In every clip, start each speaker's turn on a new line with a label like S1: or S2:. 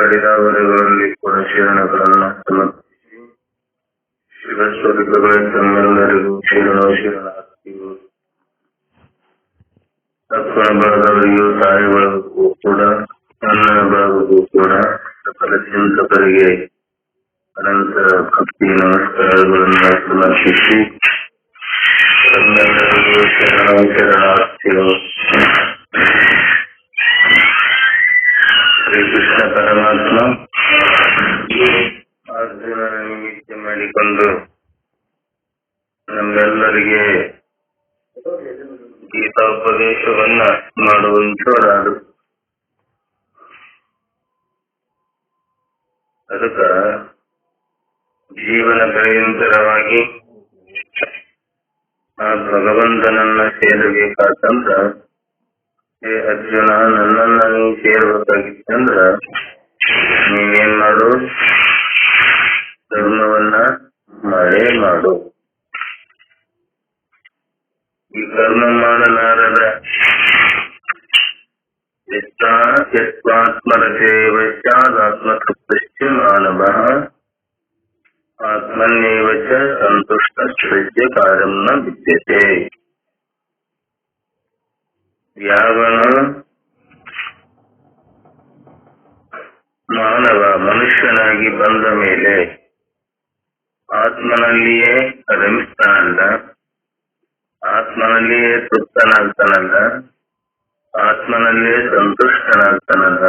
S1: ಅಡಿದಾವರೆಗಳಲ್ಲಿ ಕೂಡ ಶರಣಗಳನ್ನು ಸಮರ್ಪಿಸಿ ಶಿವಸ್ವರೂಪಗಳ ತಮ್ಮೆಲ್ಲರಿಗೂ ಶರಣಾರ್ಥಿಗಳು. ತಪ್ಪನ ಬಳಗವರಿಗೂ ತಾಯಿ ಬಳಗಕ್ಕೂ ಕೂಡ ನನ್ನ ಬಳಗಕ್ಕೂ ಕೂಡ ಸಕಲ ಚಿಂತಕರಿಗೆ ಅನಂತ ಭಕ್ತಿ ನಮಸ್ಕಾರಗಳನ್ನು ಸಮರ್ಪಿಸಿ ತಮ್ಮೆಲ್ಲರಿಗೂ ಶರಣಾರ್ಥಿಗಳು. ಶ್ರೀಕೃಷ್ಣ ಪರಮಾತ್ಮ ಅರ್ಜುನನ ನಿಮಿತ್ತ ಮಾಡಿಕೊಂಡು ನಮ್ಮೆಲ್ಲರಿಗೆ ಗೀತಾಪದೇಶವನ್ನ ಮಾಡುವಂತವರಾದರು. ಅದಕ್ಕ ಜೀವನ ಪರ್ಯಂತರವಾಗಿ ಆ ಭಗವಂತನನ್ನ ಸೇರಬೇಕಾತಂದ್ರ, ಹೇ ಅರ್ಜುನ, ನನ್ನನ್ನ ನೀವು ಸೇರ್ಬೇಕಾಗಿತ್ತಂದ್ರ ನೀನೇನ್ ಮಾಡು, ಧರ್ಮವನ್ನ ಮಾಡೇ ಮಾಡು. ಈ ಕರ್ಮ ಮಾಡಲಾರದ ಯತ್ವಾತ್ಮರತೇವಶ್ಚಾದಾತ್ಮತೃಪ್ತಶ್ಚ ಮಾನವಃ ಆತ್ಮನ್ಯೇವ ಚ ಸಂತುಷ್ಟಶ್ಚ ಕಾರ್ಯಂ ನ ವಿದ್ಯತೆ. ಯಾವನ ಮಾನವ ಮನುಷ್ಯನಾಗಿ ಬಂದ ಮೇಲೆ ಆತ್ಮನಲ್ಲಿಯೇ ರಮಿಸ್ತಾನಲ್ಲ, ಆತ್ಮನಲ್ಲಿಯೇ ತೃಪ್ತನಾಗ್ತಾನಲ್ಲ, ಆತ್ಮನಲ್ಲಿಯೇ ಸಂತುಷ್ಟನಾಗ್ತಾನಲ್ಲ,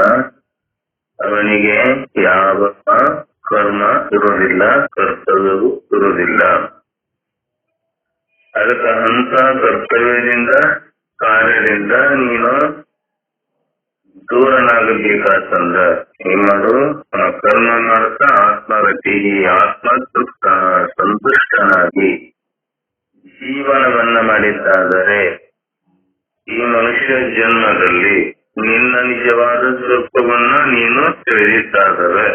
S1: ಅವನಿಗೆ ಯಾವ ಕರ್ಮ ಇರುವುದಿಲ್ಲ, ಕರ್ತವ್ಯವೂ ಇರುವುದಿಲ್ಲ. ಅದಕ್ಕೆ ಅಂತ ಕರ್ತವ್ಯದಿಂದ ಕಾರ್ಯದಿಂದ ನೀನು ದೂರನಾಗಬೇಕಾತಂದ್ರ ಏನ್ ಮಾಡು, ಕರ್ಮ ಮಾಡ್ತಾ ಆತ್ಮರತಿ ಆತ್ಮ ತೃಪ್ತ ಸಂತುಷ್ಟನಾಗಿ ಜೀವನವನ್ನ ಮಾಡಿದ್ದಾದರೆ ಈ ಮನುಷ್ಯ ಜನ್ಮದಲ್ಲಿ ನಿನ್ನ ನಿಜವಾದ ಸ್ವರೂಪವನ್ನ ನೀನು ತಿಳಿದಿದ್ದಾದರೆ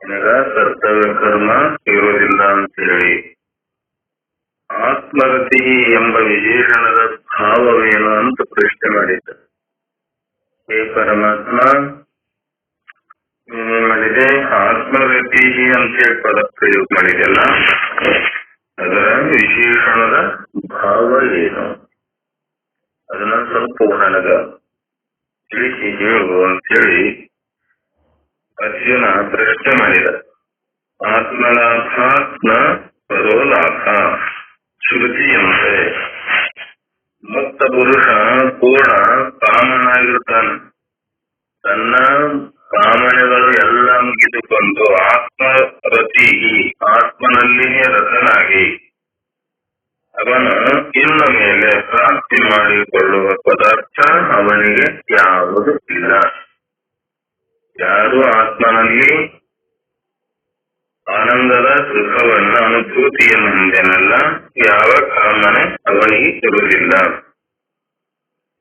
S1: ನಿನಗ ಕರ್ತವ್ಯ ಕರ್ಮ ಇರುವುದಿಲ್ಲ ಅಂತೇಳಿ ಆತ್ಮರತಿ ಎಂಬ ವಿಶೇಷಣದ ಭಾವವೇನು ಅಂತ ಪ್ರಶ್ನೆ ಮಾಡಿದ್ದ. ಹೇ ಪರಮಾತ್ಮ, ನೀನೇನ್ ಮಾಡಿದೆ, ಆತ್ಮರತಿ ಅಂತೇಳಿ ಪದ ಪ್ರಯೋಗ ಮಾಡಿದೆಲ್ಲ, ಅದರ ವಿಶೇಷಣದ ಭಾವ ಏನು ಅದನ್ನ ಸ್ವಲ್ಪ ನನಗ ತಿಳಿಸಿ ಹೇಳು ಅಂತೇಳಿ ಅರ್ಜುನ ಪ್ರಶ್ನೆ ಮಾಡಿದ. ಆತ್ಮಲಾಭಾತ್ಮ ಪರೋ ಲಾಭ ಶ್ರುತಿಯಂತೆ ಮುಕ್ತ ಪುರುಷ ಪೂರ್ಣ ಕಾಮನಾಗಿರ್ತಾನೆ. ತನ್ನ ಕಾಮನೆಗಳು ಎಲ್ಲ ಮುಗಿದುಕೊಂಡು ಆತ್ಮರತಿ ಆತ್ಮನಲ್ಲಿಯೇ ರತನಾಗಿ ಅವನು ಇನ್ನು ಮೇಲೆ ಪ್ರಾಪ್ತಿ ಮಾಡಿಕೊಳ್ಳುವ ಪದಾರ್ಥ ಅವನಿಗೆ ಯಾವುದೂ ಇಲ್ಲ. ಯಾರು ಆತ್ಮನಲ್ಲಿ ಆನಂದದ ಸುಖವನ್ನ ಅನುಭೂತಿಯನ್ನು ಹೊಂದೇನಲ್ಲ, ಯಾವ ಕಾಮನೆ ಅವನಿಗೆ ಇರುವುದಿಲ್ಲ.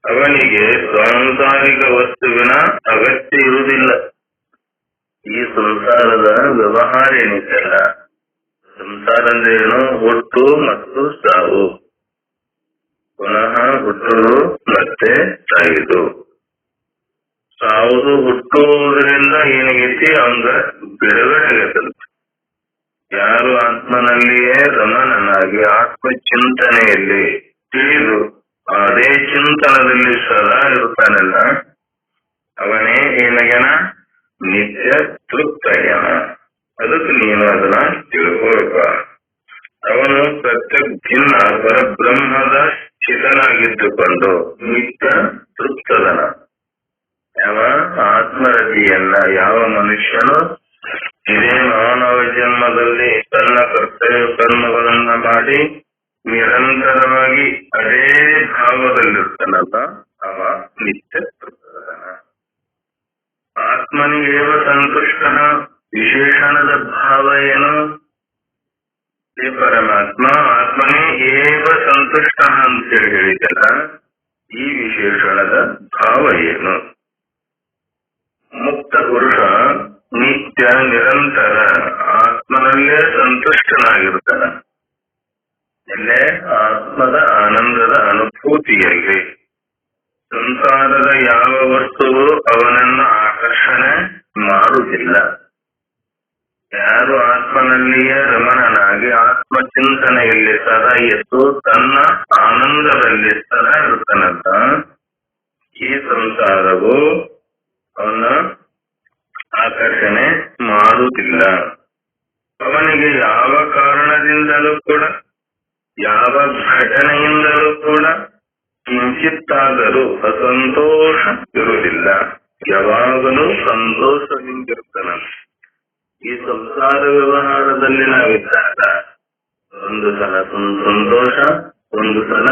S1: ಅವನಿಗೆ ಸಾಂಸಾರಿಕ ವಸ್ತುವಿನ ಅಗತ್ಯ ಇರುವುದಿಲ್ಲ. ಈ ಸಂಸಾರದ ವ್ಯವಹಾರ ಏನಿದ್ದಲ್ಲ, ಸಂಸಾರ ಅಂದ್ರೆ ಏನು, ಹುಟ್ಟು ಮತ್ತು ಸಾವು, ಪುನಃ ಹುಟ್ಟುವುದು ಮತ್ತೆ ಸಾಯುವುದು. ಸಾವುದು ಹುಟ್ಟುವುದರಿಂದ ಏನಾಗೈತಿ, ಅವಂಗ ಬಿಡುಗಡೆ ಆಗತ್ತಂತ. ಯಾರು ಆತ್ಮನಲ್ಲಿಯೇ ರಮಣನಾಗಿ ಆತ್ಮಚಿಂತನೆಯಲ್ಲಿ ತಿಳಿದು ಅದೇ ಚಿಂತನದಲ್ಲಿ ಸದಾ ಇರ್ತಾನಲ್ಲ, ಅವನೇ ಏನಾಗ್ಯಾನ, ನಿತ್ಯ ತೃಪ್ತಯ್ಯನ. ಅದಕ್ಕೆ ನೀನು ಅದನ್ನ ತಿಳ್ಕೊಳ್ಬೇಕ. ಅವನು ಪ್ರತ್ಯಕ್ಷಿನ್ನ ಪರಬ್ರಹ್ಮದ ಸ್ಥಿತನಾಗಿದ್ದುಕೊಂಡು ನಿತ್ಯ ತೃಪ್ತದನ. ಯಾವ ಆತ್ಮರತಿಯನ್ನ ಯಾವ ಮನುಷ್ಯನು ಇದೇ ಮಾನವ ಜನ್ಮದಲ್ಲಿ ತನ್ನ ಕರ್ತವ್ಯ ಕರ್ಮಗಳನ್ನ ಮಾಡಿ ನಿರಂತರವಾಗಿ ಅದೇ ಭಾವದಲ್ಲಿರ್ತಾನಲ್ಲ, ಅವ ನಿತ್ಯ ತೃಪ್ತದನ. ಆತ್ಮನಿಗೇವ ಸಂತುಷ್ಟ ವಿಶೇಷಣದ ಭಾವ ಏನು, ಈ ಪರಮಾತ್ಮ ಆತ್ಮನೇ ಏವ ಸಂತುಷ್ಟ ಅಂತೇಳಿ ಹೇಳಿದಲ್ಲ, ಈ ವಿಶೇಷಣದ ಭಾವ ಏನು. ಮುಕ್ತ ಪುರುಷ ನಿತ್ಯ ನಿರಂತರ ಆತ್ಮನಲ್ಲೇ ಸಂತುಷ್ಟನಾಗಿರ್ತಾನ. ಎಲ್ಲೇ ಆತ್ಮದ ಆನಂದದ ಅನುಭೂತಿಯಲ್ಲಿ ಸಂಸಾರದ ಯಾವ ವಸ್ತುವು ಅವನನ್ನ ಆಕರ್ಷಣೆ ಇಲ್ಲ. ಯಾರು ಆತ್ಮನಲ್ಲಿಯೇ ರಮಣನಾಗಿ ಆತ್ಮಚಿಂತನೆಯಲ್ಲಿ ಸದಾ ಎದ್ದು ತನ್ನ ಆನಂದದಲ್ಲಿ ಸದಾ ಇರ್ತಾನಲ್ಲ, ಈ ಸಂಸಾರವು ಅವನ ಆಕರ್ಷಣೆ ಮಾಡುವುದಿಲ್ಲ. ಅವನಿಗೆ ಯಾವ ಕಾರಣದಿಂದಲೂ ಕೂಡ, ಯಾವ ಘಟನೆಯಿಂದಲೂ ಕೂಡ ಕಿಂಚಿತ್ತಾದರೂ ಅಸಂತೋಷ ಇರುವುದಿಲ್ಲ. ಯಾವಾಗಲೂ ಸಂತೋಷದಿಂದಿರ್ತಾನ. ಈ ಸಂಸಾರ ವ್ಯವಹಾರದಲ್ಲಿ ನಾವಿದ್ದಾಗ ಒಂದು ಸಲ ಸಂತೋಷ, ಒಂದು ಸಲ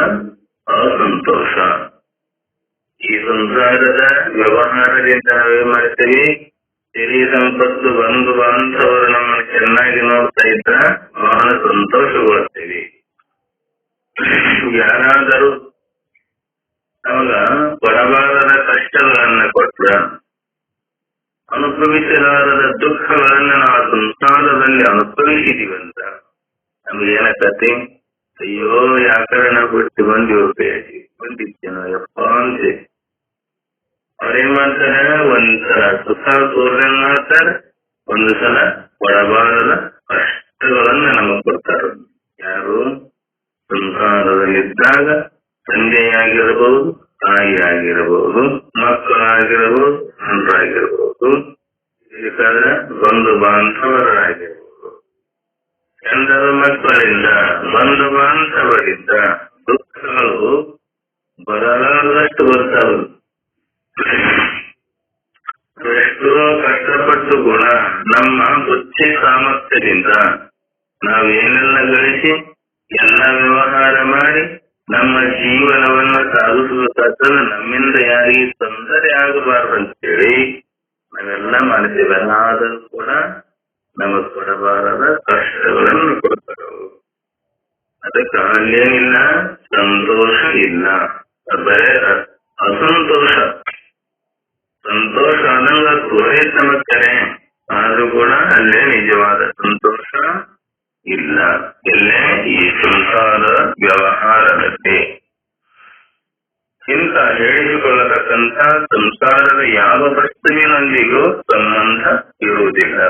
S1: ಅಸಂತೋಷ. ಈ ಸಂಸಾರದ ವ್ಯವಹಾರದಿಂದ ನಾವೇನ್ ಮಾಡ್ತೀವಿ? ಹಿರಿ ಸಂಪತ್ತು ಬಂಧು ಬಾಂಧವರು ನಮ್ಮನ್ನು ಚೆನ್ನಾಗಿ ನೋಡ್ತಾ ಇದ್ರ ಬಹಳ ಸಂತೋಷಗೊಳ್ತೀವಿ. ಯಾರಾದರೂ ಅವಾಗ ಕೊಡಬಾರದ ಕಷ್ಟಗಳನ್ನ ಕೊಟ್ರ, ಅನುಭವಿಸಲಾರದ ದುಃಖಗಳನ್ನ ನಾವು ಸಂಸಾರದಲ್ಲಿ ಅನುಭವಿಸಿದೀವಂತ ನಮ್ಗೇನಕತೆ? ಅಯ್ಯೋ ಯಾಕರಣ ಬಿಟ್ಟು ಬಂದಿದ್ದೇನೋ ಯಪ್ಪ ಅಂತೆ. ಅವ್ರೇನ್ ಮಾಡ್ತಾರೆ? ಒಂದ್ಸಲ ಸುಖ ತೋರ್ಗಂಗ್ ಮಾಡ್ತಾರೆ, ಒಂದು ಸಲ ಕೊಡಬಾರದ ಕಷ್ಟಗಳನ್ನ ನಮಗ್ ಕೊಡ್ತಾರೆ. ಯಾರು? ಸಂಸಾರದಲ್ಲಿದ್ದಾಗ ತಂದೆಯಾಗಿರಬಹುದು, ತಾಯಿಯಾಗಿರಬಹುದು, ಮಕ್ಕಳಾಗಿರಬಹುದು, ಜನರಾಗಿರಬಹುದು, ಬೇಕಾದ್ರೆ ಬಂಧು ಬಾಂಧವರಾಗಿರಬಹುದು. ಎಂದರು ಮಕ್ಕಳಿಂದ, ಬಂಧು ಬಾಂಧವರಿಂದ ದುಃಖಗಳು ಬರಲಾರದಷ್ಟು ಬರ್ತಾವೆ. ಎಷ್ಟೋ ಕಷ್ಟಪಟ್ಟು ಕೂಡ ನಮ್ಮ ಬುದ್ಧಿ ಸಾಮರ್ಥ್ಯದಿಂದ ನಾವೇನೆಲ್ಲ ಗಳಿಸಿ ಎಲ್ಲ ವ್ಯವಹಾರ ಮಾಡಿ ನಮ್ಮ ಜೀವನವನ್ನು ಸಾಗಿಸಬೇಕಾದ್ರೆ ನಮ್ಮಿಂದ ಯಾರಿಗೆ ತೊಂದರೆ ಆಗಬಾರ್ದಂತೇಳಿ ನಾವೆಲ್ಲ ಮಾಡ್ತೇವೆ. ಆದರೂ ಕೂಡ ನಮಗ್ ಕೊಡಬಾರದ ಕಷ್ಟಗಳನ್ನು ಕೊಡ್ತಾರೆ. ಅದಕ್ಕೆ ಅಲ್ಲೇನಿಲ್ಲ, ಸಂತೋಷ ಇಲ್ಲ, ಬರೇ ಅಸಂತೋಷ. ಸಂತೋಷ ಆದಂಗ ತೋರೈತ್ ನಮಗ್ ಕರೆ, ಆದ್ರೂ ಕೂಡ ಅಲ್ಲೇ ನಿಜವಾದ ಸಂತೋಷ ಇಲ್ಲ. ಎಲ್ಲೇ? ಈ ಸಂಸಾರ ವ್ಯವಹಾರದಲ್ಲಿ. ಇಂಥ ಹೇಳಿಸಿಕೊಳ್ಳತಕ್ಕಂಥ ಸಂಸಾರದ ಯಾವ ವಸ್ತುವಿನೊಂದಿಗೂ ಸಂಬಂಧ ಇರುವುದಿಲ್ಲ.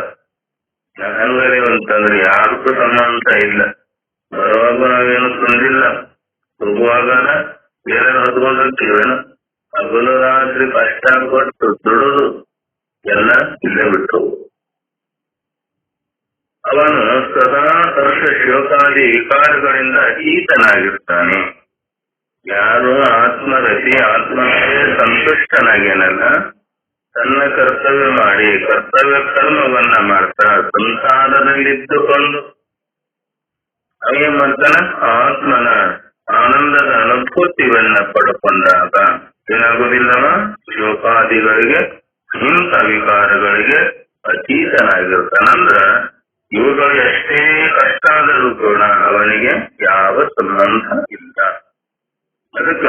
S1: ಹಂಗರಿ ಅಂತಂದ್ರೆ ಯಾರಿಗೂ ಸಂಬಂಧ ಇಲ್ಲ. ಬರುವಾಗ ನಾವೇನು ತಂದಿಲ್ಲ, ಹೋಗುವಾಗ ಬೇರೆ ಹೊತ್ಕೊಂಡಿರ್ತೀವೇನು? ಹಗಲು ರಾತ್ರಿ ಕಷ್ಟ ಕೊಟ್ಟು ದುಡಿದು ಎಲ್ಲ ಇಲ್ಲೇ ಬಿಟ್ಟು ಅವನು ಸದಾ ಹರ್ಷ ಶೋಕಾದಿ ವಿಕಾರಗಳಿಂದ ಅತೀತನಾಗಿರ್ತಾನೆ. ಯಾರು ಆತ್ಮರತಿ, ಆತ್ಮಕ್ಕೆ ಸಂತುಷ್ಟನಾಗೇನಲ್ಲ, ತನ್ನ ಕರ್ತವ್ಯ ಮಾಡಿ ಕರ್ತವ್ಯ ಕರ್ಮವನ್ನ ಮಾಡ್ತಾ ಸಂಸಾರದಲ್ಲಿದ್ದುಕೊಂಡು ಅವೇನ್ ಮಾಡ್ತಾನ? ಆತ್ಮನ ಆನಂದದ ಅನುಭೂತಿಯನ್ನ ಪಡ್ಕೊಂಡಾಗ ಏನಾಗುದಿಲ್ಲವ? ಶೋಕಾದಿಗಳಿಗೆ, ಇಂಥ ವಿಕಾರಗಳಿಗೆ ಅತೀತನಾಗಿರ್ತಾನಂದ್ರ ಇವುಗಳು ಎಷ್ಟೇ ಕಷ್ಟ ಆದರೂ ಕೂಡ ಅವನಿಗೆ ಯಾವ ಸಂಬಂಧ ಇಲ್ಲ. ಅದಕ್ಕೆ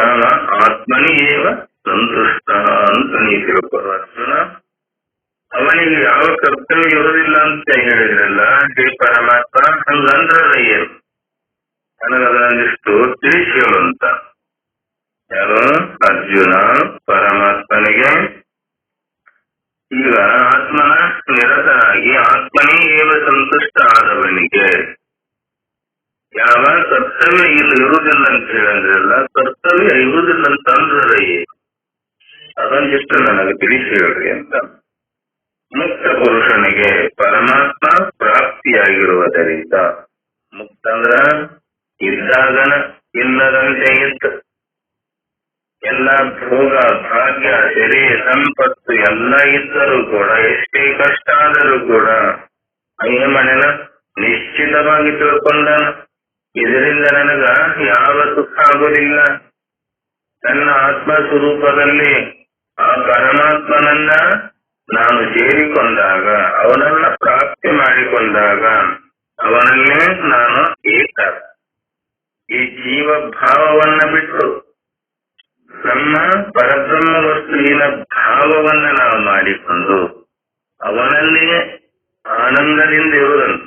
S1: ಆತ್ಮನಿಯೇವ ಸಂತುಷ್ಟ ಅಂತ ನೀವು ತಿಳ್ಕೊಳ್ಳೋಣ. ಅವನಿಗೆ ಯಾವ ಕರ್ತವ್ಯ ಇರೋದಿಲ್ಲ ಅಂತ ಹೇಳಿದ್ರಲ್ಲ ಹೇ ಪರಮಾತ್ಮ, ಹಂಗಂದ್ರೆ ಏನು? ನನಗದೊಂದಿಷ್ಟು ತಿಳಿಸಿ ಹೇಳುವಂತ. ಯಾರು? ಅರ್ಜುನ ಪರಮಾತ್ಮನಿಗೆ ಈಗ ಆತ್ಮನ ನಿರತನಾಗಿ ಆತ್ಮನೇ ಏವ ಸಂತುಷ್ಟ ಆದವನಿಗೆ ಯಾವ ಕರ್ತವ್ಯ ಇರುವುದಿಲ್ಲ ಅಂತ ಹೇಳಿದ್ರಲ್ಲ, ಕರ್ತವ್ಯ ಇರುವುದಿಲ್ಲ ಅಂತಂದ್ರೆ ಅದೊಂದಿಷ್ಟು ನನಗೆ ತಿಳಿಸಿ ಹೇಳ್ರಿ ಅಂತ. ಮುಕ್ತ ಪುರುಷನಿಗೆ ಪರಮಾತ್ಮ ಪ್ರಾಪ್ತಿಯಾಗಿರುವುದರಿಂದ, ಮುಕ್ತ ಅಂದ್ರ ಇದ್ದಾಗನ ಇಲ್ಲದಂತೆ ಇತ್ತು, ಎಲ್ಲ ಭೋಗ ಭಾಗ್ಯ ಸೆರೆ ಸಂಪತ್ತು ಎಲ್ಲ ಇದ್ದರೂ ಕೂಡ, ಎಷ್ಟೇ ಕಷ್ಟ ಆದರೂ ಕೂಡ ಏನ್ ಮಾಡ್ಯಾನ? ನಿಶ್ಚಿತವಾಗಿ ತಿಳ್ಕೊಂಡಾನ, ಇದರಿಂದ ನನಗ ಯಾವ ಸುಖ ಆಗೋದಿಲ್ಲ. ನನ್ನ ಆತ್ಮ ಸ್ವರೂಪದಲ್ಲಿ ಆ ಪರಮಾತ್ಮನನ್ನ ನಾನು ಸೇರಿಕೊಂಡಾಗ, ಅವನನ್ನ ಪ್ರಾಪ್ತಿ ಮಾಡಿಕೊಂಡಾಗ ಅವನನ್ನೇ ನಾನು ಏಕ ಈ ಜೀವ ಭಾವವನ್ನ ಬಿಟ್ಟು ನಮ್ಮ ಪರಬ್ರಹ್ಮ ವಸ್ತುವಿನ ಭಾವವನ್ನ ನಾವು ಮಾಡಿಕೊಂಡು ಅವನಲ್ಲೇ ಆನಂದದಿಂದ ಇರುವುದನ್ನು,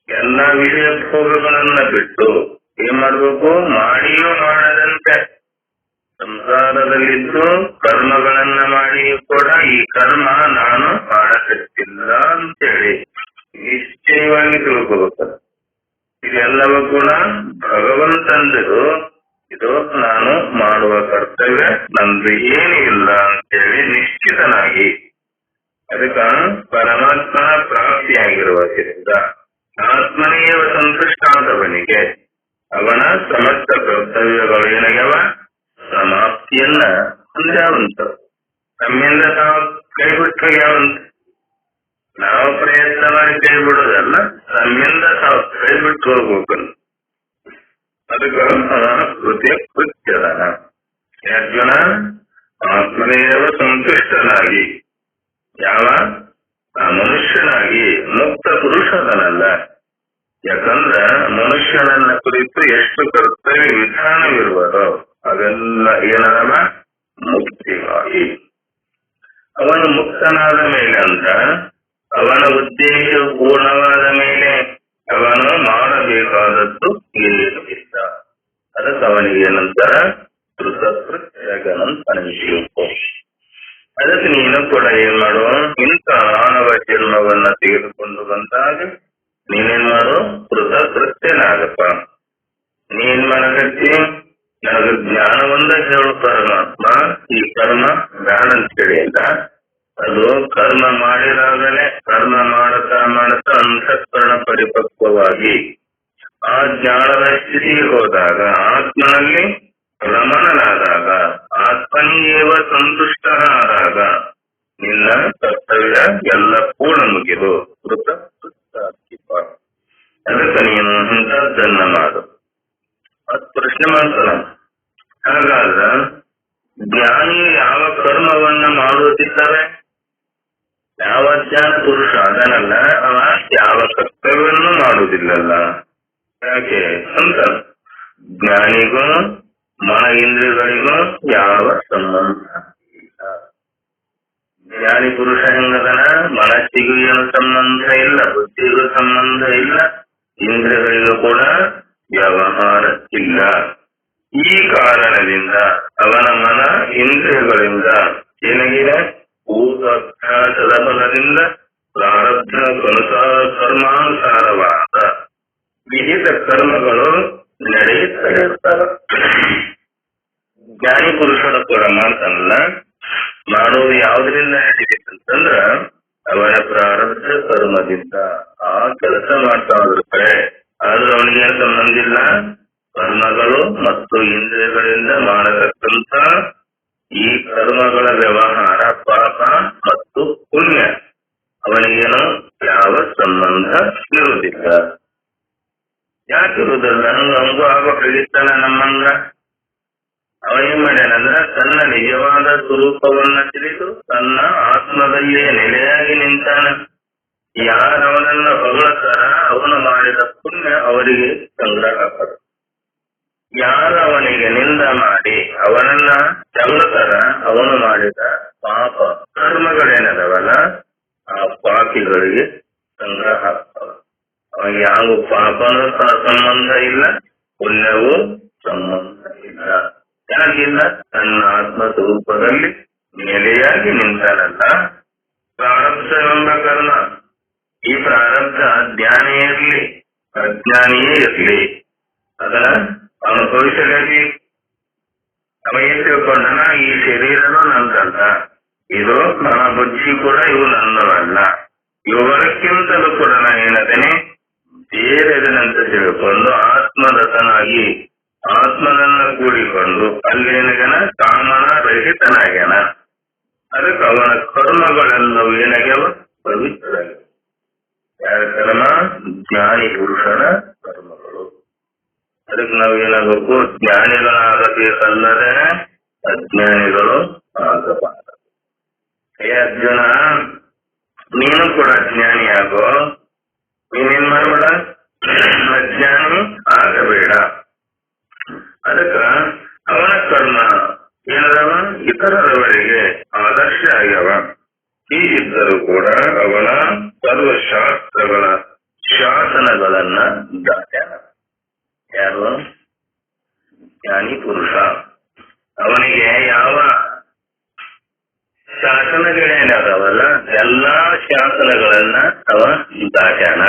S1: ಎಲ್ಲ ವಿಷಯ ಭೋಗಗಳನ್ನ ಬಿಟ್ಟು ಏನ್ ಮಾಡ್ಬೇಕು? ಮಾಡಿಯೂ ಮಾಡದಂತೆ ಸಂಸಾರದಲ್ಲಿದ್ದು ಕರ್ಮಗಳನ್ನ ಮಾಡಿಯೂ ಕೂಡ ಈ ಕರ್ಮ ನಾಳೆ ನಾನು ಮಾಡಕತ್ತಿಲ್ಲ ಅಂತೇಳಿ ನಿಶ್ಚಯವಾಗಿ ತಿಳ್ಕೋಬೇಕು. ಇದೆಲ್ಲವೂ ಕೂಡ ಭಗವಂತಂದು ಇದು ನಾನು ಮಾಡುವ ಕರ್ತವ್ಯ ನಂದು ಏನೂ ಇಲ್ಲ ಅಂತೇಳಿ ನಿಶ್ಚಿತನಾಗಿ ಅದಕ್ಕ ಪರಮಾತ್ಮನ ಪ್ರಾಪ್ತಿಯಾಗಿರುವುದರಿಂದ ಆತ್ಮನೇವ ಸಂತುಷ್ಟಾದವನಿಗೆ ಅವನ ಸಮಸ್ತ ಕರ್ತವ್ಯಗಳು ಏನಾಗ್ಯವ ಸಮಾಪ್ತಿಯನ್ನ ಹೊಂದ್ಯಾವಂತ. ನಮ್ಮಿಂದ ತಾವು ಕೈ ಬಿಟ್ಟು ಯಾವಂತ ನಾವು ಪ್ರಯತ್ನ ಮಾಡಿ ಕೈ ಬಿಡೋದಲ್ಲ, ನಮ್ಮಿಂದ ತಾವು ಕೈ ಬಿಟ್ಟು ಹೋಗ್ಬೇಕು. ಅದಕ್ಕ ಅವನ ಕೃತ್ಯದಾನ ಅರ್ಜುನ ಆತ್ಮನೇವ ಸಂತುಷ್ಟನಾಗಿ ಯಾವ ಆ ಮನುಷ್ಯನಾಗಿ ಮುಕ್ತ ಪುರುಷನಲ್ಲ. ಯಾಕಂದ್ರ ಮನುಷ್ಯನನ್ನ ಕುರಿತು ಎಷ್ಟು ಕರ್ತವ್ಯ ವಿಧಾನವಿರುವುದೋ ಅದೆಲ್ಲ ಏನಲ್ಲ ಮುಕ್ತಿಗಾಗಿ. ಅವನು ಮುಕ್ತನಾದ ಮೇಲೆ ಅಂತ ಅವನ ಉದ್ದೇಶ ಪೂರ್ಣವಾದ ಮೇಲೆ ಅವನು ಮಾಡಬೇಕಾದದ್ದು ಏನು ಇಲ್ಲ. ಅದಕ್ಕೆ ಅವನಿಗೆ ಏನಂತಾರ ಕೃತಕೃತ್ಯಗನಂತ ಅನಿಸಿಬೇಕು. ಅದಕ್ಕೆ ನೀನು ಕೂಡ ಏನ್ ಮಾಡು, ಇಂಥ ಮಾನವ ಜನ್ಮವನ್ನ ತೆಗೆದುಕೊಂಡು ಬಂದಾಗ ನೀನೇನ್ ಮಾಡು, ಕೃತಕೃತ್ಯನಾಗಪ್ಪ. ನೀನ್ ಮಾಡಕತ್ತಿ ನನಗೆ ಜ್ಞಾನವಂದ ಹೇಳು ಪರಮಾತ್ಮ, ಈ ಕರ್ಮ ಜ್ಞಾನ ಅಂತೇಳಿ ಇಲ್ಲ, ಅದು ಕರ್ಮ ಮಾಡಿದಾಗಲೇ ಕರ್ಮ ಮಾಡುತ್ತಾ ಮಾಡುತ್ತಾ ಅಂತಃಕರಣ ಪರಿಪಕ್ವವಾಗಿ ಆ ಜ್ಞಾನದ ಸ್ಥಿತಿಗೆ ಹೋದಾಗ ಆತ್ಮನಲ್ಲಿ ರಮಣನಾದಾಗ ಆತ್ಮನಿಯೇವ ಸಂತುಷ್ಟ ಆದಾಗ ನಿನ್ನ ಕರ್ತವ್ಯ ಎಲ್ಲ ಪೂರ್ಣ ಮುಗಿದು ಕೃತ ಅದಕ್ಕೆ ನೀನು ಇಂಥದ್ದನ್ನ ಮಾಡು. ಅದ್ ಪ್ರಶ್ನೆ ಮಾಡ್ತಾನ. ಹಾಗಾದ್ರ ಜ್ಞಾನಿ ಯಾವ ಕರ್ಮವನ್ನ ಮಾಡುವುದಿಲ್ಲವೇ? ಯಾವ ಜ್ಞಾನ ಪುರುಷ ಅದನಲ್ಲ, ಅವ ಯಾವ ಕರ್ತವ್ಯವನ್ನು ಮಾಡುವುದಿಲ್ಲಲ್ಲ. ಯಾಕೆ ಅಂತ ಜ್ಞಾನಿಗೂ ಮನ ಇಂದ್ರಿಯಗಳಿಗೂ ಯಾವ ಸಂಬಂಧ ಇಲ್ಲ. ಜ್ಞಾನಿ ಪುರುಷ ಹೆಂಗದನ, ಮನಸ್ಸಿಗೂ ಏನು ಸಂಬಂಧ ಇಲ್ಲ, ಬುದ್ಧಿಗೂ ಸಂಬಂಧ ಇಲ್ಲ, ಇಂದ್ರಿಯಗಳಿಗೂ ಕೂಡ ವ್ಯವಹಾರ ಇಲ್ಲ. ಈ ಕಾರಣದಿಂದ ಅವನ ಮನ ಇಂದ್ರಿಯಗಳಿಂದ ಏನಾಗಿದೆ, ಭೂತಾಭ್ಯಾಸದ ಫಲದಿಂದ ಪ್ರಾರಬ್ಧ ಕರ್ಮಾನುಸಾರವಾದ ವಿಹಿತ ಕರ್ಮಗಳು ನಡೆಯುತ್ತಲೇ ಇರ್ತವೆ. ಜ್ಞಾನಿ ಪುರುಷನ ಕೂಡ ಮಾಡ್ತಾನಲ್ಲ, ಮಾಡೋದು ಯಾವುದರಿಂದ ನಡೆಯುತ್ತಂತಂದ್ರ ಅವನ ಪ್ರಾರಬ್ಧ ಕರ್ಮದಿಂದ ಆ ಕೆಲಸ ಮಾಡ್ತಾ ಹೋದ್ರೆ ಆದ್ರೂ ಅವನಿಗೆ ಸಂಬಂಧ ಇಲ್ಲ. ಕರ್ಮಗಳು ಮತ್ತು ಇಂದ್ರಿಯಗಳಿಂದ ಮಾಡತಕ್ಕಂಥ ಈ ಕರ್ಮಗಳ ವ್ಯವಹಾರ ಪಾಪ ಮತ್ತು ಪುಣ್ಯ ಅವನಿಗೇನು ಯಾವ ಸಂಬಂಧ ಇರುವುದಿಲ್ಲ. ಯಾಕಿರುವುದಿಲ್ಲ? ಹಂಗೂ ಆಗಬೇಕಾಗಿತ್ತಾನ ನಮ್ಮಂಗ. ಅವ ಏನ್ ಮಾಡ್ಯಾನಂದ್ರ ತನ್ನ ನಿಜವಾದ ಸ್ವರೂಪವನ್ನ ತಿಳಿದು ತನ್ನ ಆತ್ಮದಲ್ಲೇ ನೆಲೆಯಾಗಿ ನಿಂತಾನ. ಯಾರವನನ್ನ ಹೊಗಳತಾರ ಅವನು ಮಾಡಿದ ಪುಣ್ಯ ಅವರಿಗೆ ಸಂಗ್ರಹ ಆಗ್ತದೆ. ಯಾರು ಅವನಿಗೆ ನಿಂದ ಮಾಡಿ ಅವನನ್ನ ತೆಗಳ್ತಾರ ಅವನು ಮಾಡಿದ ಪಾಪ ಕರ್ಮಗಳೇನದವಲ್ಲ ಆ ಪಾಪಿಗಳಿಗೆ ಸಂಗ್ರಹ ಆಗ್ತವ. ಅವನಿಗೆ ಯಾವ ಪಾಪನೂ ಸಂಬಂಧ ಇಲ್ಲ, ಪುಣ್ಯವೂ ಸಂಬಂಧ ಇಲ್ಲ. ಯಾಕಿಲ್ಲ? ತನ್ನ ಆತ್ಮ ಸ್ವರೂಪದಲ್ಲಿ ನೆಲೆಯಾಗಿ ನಿಂತಾನಲ್ಲ. ಪ್ರಾರಬ್ಧ ಎಂಬ ಕರ್ಮ, ಈ ಪ್ರಾರಬ್ಧ ಜ್ಞಾನಿ ಇರ್ಲಿ ಅಜ್ಞಾನಿಯೇ ಇರ್ಲಿ ಅದನ್ನ ಅನುಭವಿಸಲೇಬೇಕು. ಅವ ಏನ್ ತಿಳ್ಕೊಂಡನ, ಈ ಶರೀರನೂ ನಂದಲ್ಲ, ಇದು ನನ್ನ ಬುದ್ಧಿ ಕೂಡ ಇವು ನನ್ನವಲ್ಲ, ಇವುಗಳಕ್ಕಿಂತಲೂ ಕೂಡ ನಾ ಏನದೇನೆ ಬೇರೆದನಂತ ತಿಳ್ಕೊಂಡು ಆತ್ಮದತನಾಗಿ ಆತ್ಮನನ್ನ ಕೂಡಿಕೊಂಡು ಅಲ್ಲೇನಗನ ಕಾಮನ ರಹಿತನಾಗ್ಯಾನ. ಅದಕ್ಕೆ ಅವನ ಕರ್ಮಗಳೆಲ್ಲವೂ ಏನಾಗ್ಯವ ಪವಿತ್ರ. ಯಾರ ಕರ್ಮ? ಜ್ಞಾನಿ ಪುರುಷನ ಕರ್ಮಗಳು. ಅದಕ್ಕೆ ನಾವು ಏನಾಗಬೇಕು? ಜ್ಞಾನಿಗಳಾಗಬೇಕಲ್ಲದೆ ಅಜ್ಞಾನಿಗಳು ಆಗಬಾರದು. ಹೇ ಅರ್ಜುನ, ನೀನು ಕೂಡ ಜ್ಞಾನಿ ಆಗೋ. ನೀನೇನ್ ಮಾಡಬೇಡ, ಅಜ್ಞಾನಿ ಆಗಬೇಡ. ಅದಕ್ಕ ಅವನ ಕರ್ಮ ಏನದವ ಇತರರವರಿಗೆ ಆದರ್ಶ ಆಗ್ಯವ. ಹೀಗಿದ್ದರೂ ಕೂಡ ಅವನ ಸರ್ವಶಾಸ್ತ್ರಗಳ ಶಾಸನಗಳನ್ನ ದಾಟ್ಯಾನ. ಯಾರು? ಜ್ಞಾನಿ ಪುರುಷ. ಅವನಿಗೆ ಯಾವ ಶಾಸನಗಳೇನದಾವಲ್ಲ ಎಲ್ಲಾ ಶಾಸನಗಳನ್ನ ಅವ ದಾಟ್ಯಾನ.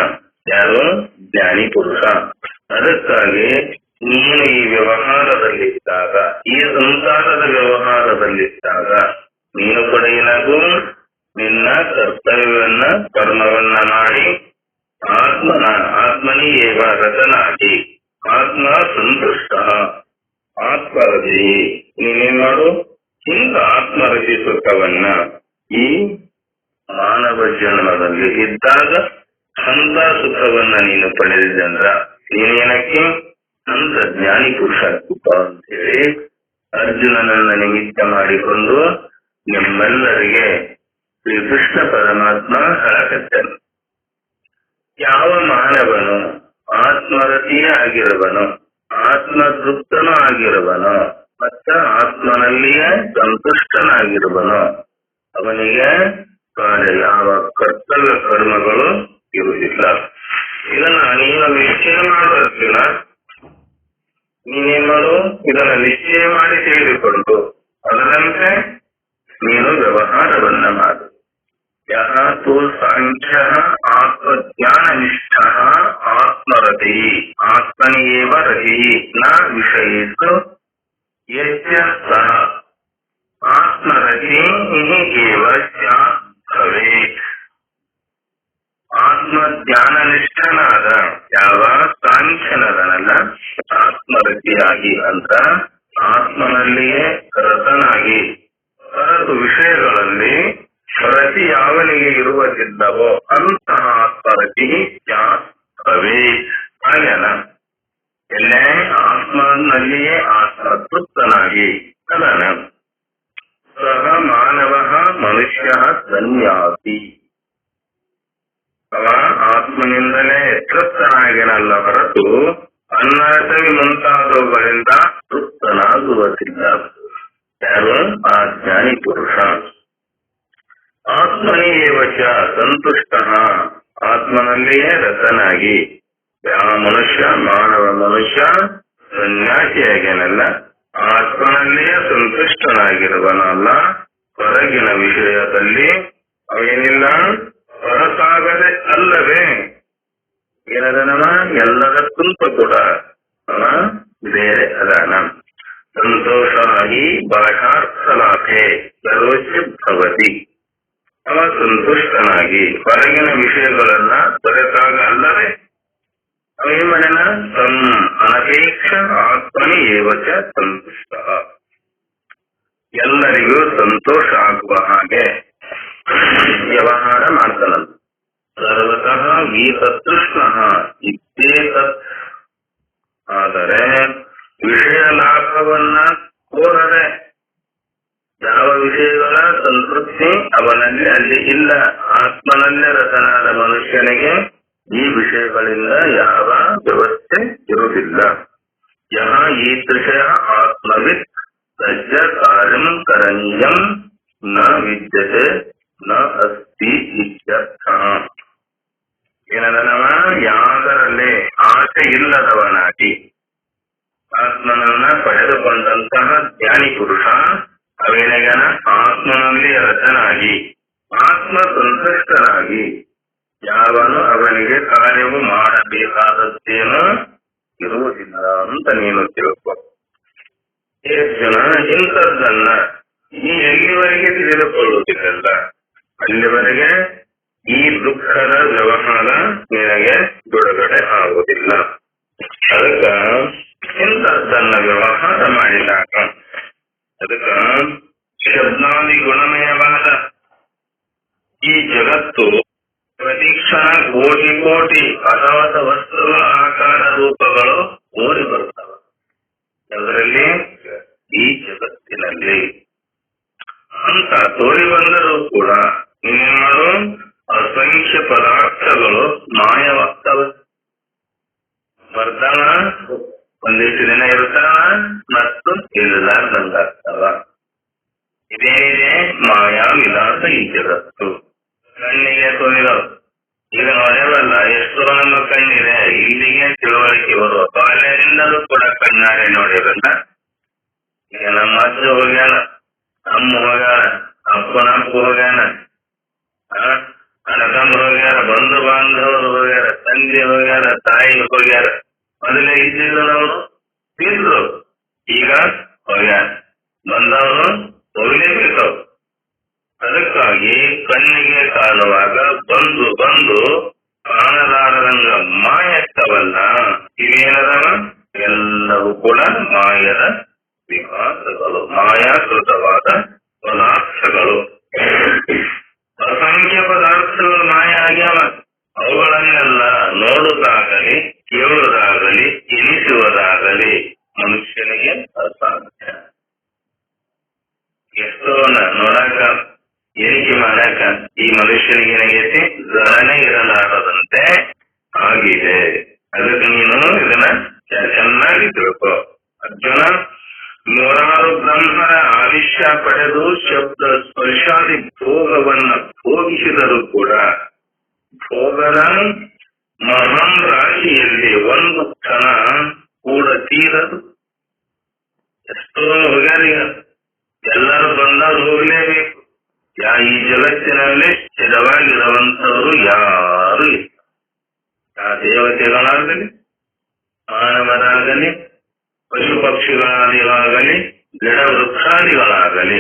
S1: ಯಾರು? ಜ್ಞಾನಿ ಪುರುಷ. ಅದಕ್ಕಾಗಿ ನೀನು ಈ ವ್ಯವಹಾರದಲ್ಲಿದ್ದಾಗ, ಈ ಸಂಸಾರದ ವ್ಯವಹಾರದಲ್ಲಿದ್ದಾಗ ನೀನು ಕೂಡ ಏನಾಗು, ನಿನ್ನ ಕರ್ತವ್ಯವನ್ನ ಕರ್ಮವನ್ನ ಮಾಡಿ ಆತ್ಮನಿ ಏವ ರತನಾಗಿ ಆತ್ಮ ಸಂತುಷ್ಟ ಆತ್ಮರತಿ. ನೀನೇನ್ ಮಾಡು, ಇಂಥ ಆತ್ಮರತಿ ಸುಖವನ್ನ ಈ ಮಾನವ ಜನ್ಮದಲ್ಲಿ ಇದ್ದಾಗ ಅಂತ ಸುಖವನ್ನ ನೀನು ಪಡೆದಿದ್ದಂದ್ರ ನೀನೇನಕ್ಕೆ ಅಂತ ಜ್ಞಾನಿ ಪುರುಷ ಅಂತ ಹೇಳಿ ಅರ್ಜುನನನ್ನ ನಿಮಿತ್ತ ಮಾಡಿಕೊಂಡು ನಿಮ್ಮೆಲ್ಲರಿಗೆ ಶ್ರೀ ಕೃಷ್ಣ ಪರಮಾತ್ಮ ಹೇಳಕತ್ತನು. ಯಾವ ಮಾನವನು ಆತ್ಮರತಿಯೇ ಆಗಿರುವನು, ಆತ್ಮತೃಪ್ತನೂ ಆಗಿರುವನು, ಮತ್ತ ಆತ್ಮನಲ್ಲಿಯೇ ಸಂತುಷ್ಟನಾಗಿರುವನು, ಅವನಿಗೆ ಯಾವ ಕರ್ತವ್ಯ ಕರ್ಮಗಳು ಇರುವುದಿಲ್ಲ. ಇದನ್ನ ನೀನು ನಿಶ್ಚಯ ಮಾಡಬೇಕಿಲ್ಲ. ನೀನೇನ್ ಮಾಡು, ಇದನ್ನ ನಿಶ್ಚಯ ಮಾಡಿ ತಿಳಿದುಕೊಂಡು ಅದರಂತೆ ನೀನು ವ್ಯವಹಾರವನ್ನ ಮಾಡು. ಯಹ ತು ಸಾಂಖ್ಯ ಆತ್ಮಜ್ಞಾನ ನಿಷ್ಠ ಆತ್ಮರತಿ ಆತ್ಮನಿಯೇವ ರತಿ ನ ವಿಷಯೇಷು ಯಸ್ಯ ಆತ್ಮರತಿ ಏವ ಸ್ಯಾತ್ ಭವೇತ್. ಆತ್ಮಜ್ಞಾನನಿಷ್ಠನಾದ ಯಾವ ಸಾಂಖ್ಯನದನಲ್ಲ, ಆತ್ಮರತಿಯಾಗಿ ಅಂತ ಆತ್ಮನಲ್ಲಿಯೇ ರತನಾಗಿ ಹೊರತು ವಿಷಯಗಳಲ್ಲಿ ರತಿ ಯಾವನಿಗೆ ಇರುವುದಿಲ್ಲವೋ ಅಂತಹ ಆತ್ಮರತಿ ಭವೇತ್. ಹಾಗೆನ ಎಲ್ಲೇ ಆತ್ಮನಲ್ಲಿಯೇ ಆತ್ಮತೃಪ್ತನಾಗಿ ಅದನ ಸಹ ಮಾನವ ಮನುಷ್ಯ ಸನ್ಯಾಸಿ. ಅವ ಆತ್ಮನಿಂದಲೇ ತೃಪ್ತನಾಗಿರಲ್ಲ ಹೊರತು ಅನ್ನಸವಿ ಮುಂತಾದವುಗಳಿಂದ ತೃಪ್ತನಾಗುವುದಿಲ್ಲ. ಯಾರು? ಆ ಜ್ಞಾನಿ ಪುರುಷ. ಆತ್ಮನಿಯೇವ ಚ ಸಂತುಷ್ಟ ಆತ್ಮನಲ್ಲಿಯೇ ರತನಾಗಿ ಯಾವ ಮನುಷ್ಯ ಮಾನವ ಮನುಷ್ಯ ಸನ್ಯಾಸಿಯಾಗೇನಲ್ಲ, ಆತ್ಮನಲ್ಲಿಯೇ ಸಂತುಷ್ಟನಾಗಿರುವನಲ್ಲ. ಹೊರಗಿನ ವಿಷಯದಲ್ಲಿ ಅವೇನಿಲ್ಲ, ಹೊರತಾಗದೆ ಅಲ್ಲವೇ ಏನದನವ ಎಲ್ಲದಕ್ಕಂತ ಕೂಡ ಅವ ಬೇರೆ ಅದಾನ. ಸಂತೋಷಾಗಿ ಬಾಹ್ಯಾರ್ಥಲಾಭೆ ಸರ್ವಸ್ಯ ಭವತಿ. ಅವ ಸಂತುಷ್ಟನಾಗಿ ಹೊರಗಿನ ವಿಷಯಗಳನ್ನ ದೊರೆತಾಗ ಅಲ್ಲವೇ ಅವೇಮನ ತಮ್ ಅನಪೇಕ್ಷ ಆತ್ಮನಿ ಏವಚ ಸಂತುಷ್ಟ. ಎಲ್ಲರಿಗೂ ಸಂತೋಷ ಆಗುವ ಹಾಗೆ ವ್ಯವಹಾರ ಮಾಡ್ತಾನಂತ. ಸರ್ವತಃ ವೀತತೃಷ್ಣ ಇತ್ಯೇತತ್. ಆದರೆ ವಿಷಯ ಲಾಭವನ್ನ ಕೋರದೆ ಯಾವ ವಿಷಯಗಳ ಸಂತೃಪ್ತಿ ಅವನಲ್ಲಿ ಅಲ್ಲಿ ಇಲ್ಲ. ಆತ್ಮನಲ್ಲೇ ರತನಾದ ಮನುಷ್ಯನಿಗೆ ಈ ವಿಷಯಗಳಿಂದ ಯಾವ ವ್ಯವಸ್ಥೆ ಇರುವುದಿಲ್ಲ. ಯಹ ಈದೃಶ ಆತ್ಮವಿತ್ ತಜ್ಜ ಕಾರ್ಯಂ ಕರಣೀಯಂ ನ ವಿದ್ಯತೆ ನ ಅಸ್ತಿ ಇತ್ಯರ್ಥ. ಏನದನವ ಯಾವುದರಲ್ಲಿ ಆಸೆ ಇಲ್ಲದವನಾಗಿ ಆತ್ಮನನ್ನ ಪಡೆದುಕೊಂಡಂತಹ ಜ್ಞಾನಿ ಪುರುಷ ಅವೇನಗನ ಆತ್ಮನಲ್ಲಿ ರತನಾಗಿ ಆತ್ಮ ಸಂತುಷ್ಟನಾಗಿ ಯಾವನು ಅವನಿಗೆ ಕಾರ್ಯವು ಮಾಡಬೇಕಾದದ್ದೇನು ಇರುವುದಿಲ್ಲ ಅಂತ ನೀನು ತಿಳ್ಕೊ. ಜನ ಇಂಥದ್ದನ್ನ ನೀ ಎಲ್ಲಿವರೆಗೆ ತಿಳಿದುಕೊಳ್ಳುವುದಿಲ್ಲ ಅಲ್ಲಿವರೆಗೆ ಈ ದುಃಖದ ವ್ಯವಹಾರ ನಿನಗೆ ಬಿಡುಗಡೆ ಆಗುವುದಿಲ್ಲ. ಅದಕ್ಕ ಇಂಥದ್ದನ್ನ ವ್ಯವಹಾರ ಮಾಡಿದಾಗ ಅದಕ್ಕ ಶಬ್ದಾದಿ ಗುಣಮಯವಾದ ಈ ಜಗತ್ತು ಪ್ರತಿಕ್ಷಣ ಕೋಟಿ ಕೋಟಿ ಅಸವಸ ವಸ್ತುಗಳ ಆಕಾರ ರೂಪಗಳು ಓಡಿ ಬರ್ತವ. ಅದರಲ್ಲಿ ಈ ಜಗತ್ತಿನಲ್ಲಿ ಅಂತ ತೋರಿ ಬಂದರೂ ಕೂಡ ಇನ್ನೇನ್ ಮಾಡು, ಅಸಂಖ್ಯ ಪದಾರ್ಥಗಳು ಮಾಯವಾಗ್ತವೆ. ಬರ್ತಾವ, ಒಂದಿಷ್ಟು ದಿನ ಇರ್ತಾವ ಮತ್ತು ಇಲ್ಲದಂಗಾಗ್ತವ. ಇದೇನಿದೆ ಮಾಯಾ ವಿಲಾಸ ಈ ಜಗತ್ತು. ಕಣ್ಣಿಗೆ ತೋರಿರೋ ಈಗ ನೋಡೇವಲ್ಲ, ಎಷ್ಟೋ ನಮ್ಮ ಕಣ್ಣಿದೆ, ಇಲ್ಲಿಗೆ ತಿಳುವಳಿಕೆ ಬರುವ ಬಾಲ್ಯದಿಂದಲೂ ಕೂಡ ಕಣ್ಣಾರೆ ನೋಡಿರಲ್ಲ. ಈಗ ನಮ್ಮ ಅಜ್ಜ ಹೋಗ್ಯಾನ, ಅಮ್ಮ ಹೋಗ್ಯಾಳ, ಅಪ್ಪನ ಬಂಧು ಬಾಂಧವರು ಹೋಗ್ಯಾರ, ತಂದೆ ಹೋಗ್ಯಾರ, ತಾಯಿ ಹೋಗ್ಯಾರ. ಮೊದಲೇ ಇದ್ದಿಲ್ಲ ನಾವು ತಿಂದ್ರು, ಈಗ ಹೋಗ್ಯಾರ. ಬಂದವರು ಹೋಗ್ಲೇಬೇಕು. ಅದಕ್ಕಾಗಿ ಕಣ್ಣಿಗೆ ಕಾಣುವಾಗ ಬಂದು ಬಂದು ಕಾಣಲಾರದಂಗ ಮಾಯಕ್ಕವಲ್ಲ. ಇವೇನದವ? ಎಲ್ಲವೂ ಕೂಡ ಮಾಯದ ವಿಕಾಸಗಳು, ಮಾಯಾಕೃತವಾದ ಪದಾರ್ಥಗಳು. ಅಸಂಖ್ಯ ಪದಾರ್ಥಗಳು ಮಾಯ ಆಗ್ಯಾವ. ಅವುಗಳನ್ನೆಲ್ಲ ನೋಡುವುದಾಗಲಿ, ಕೇಳುವುದಾಗಲಿ, ಎನಿಸುವುದಾಗಲಿ ಮನುಷ್ಯನಿಗೆ ಅಸಾಧ್ಯ. ಎಷ್ಟೋನ ನೋಡಾಕ, ಎಣಿಕೆ ಮಾಡಾಕ ಈ ಮನುಷ್ಯನಿಗೆ ಏನಾಗೈತಿ? ಜ್ವರನೇ ಇರಲಾರದಂತೆ ಆಗಿದೆ. ಅದಕ್ಕೆ ನೀನು ಇದನ್ನ ಚೆನ್ನಾಗಿ ತಿಳ್ಕೊ. ಅರ್ಜುನ, ನೂರಾರು ಬ್ರಹ್ಮರ ಆವಿಷ್ಯ ಪಡೆದು ಶಬ್ದ ಸ್ಪರ್ಶಾದಿ ಭೋಗವನ್ನ ಭೋಗಿಸಿದರೂ ಕೂಡ ಭೋಗದ ಮಹಾನ್ ರಾಶಿಯಲ್ಲಿ ಒಂದು ಕ್ಷಣ ಕೂಡ ತೀರದು. ಎಷ್ಟೋ ಹೋಗ್ಯಾರೀಗ. ಎಲ್ಲರೂ ಬಂದವರು ಹೋಗ್ಲೇಬೇಕು. ಈ ಜಗತ್ತಿನಲ್ಲಿ ಸ್ಥಿರವಾಗಿರುವಂತವರು ಯಾರು ಇಲ್ಲ. ಆ ದೇವತೆಗಳಾಗಲಿ, ಮಾನವರಾಗಲಿ, ಪಶು ಪಕ್ಷಿಗಳಾದಿಗಳಾಗಲಿ, ಗಿಡ ವೃಕ್ಷಾದಿಗಳಾಗಲಿ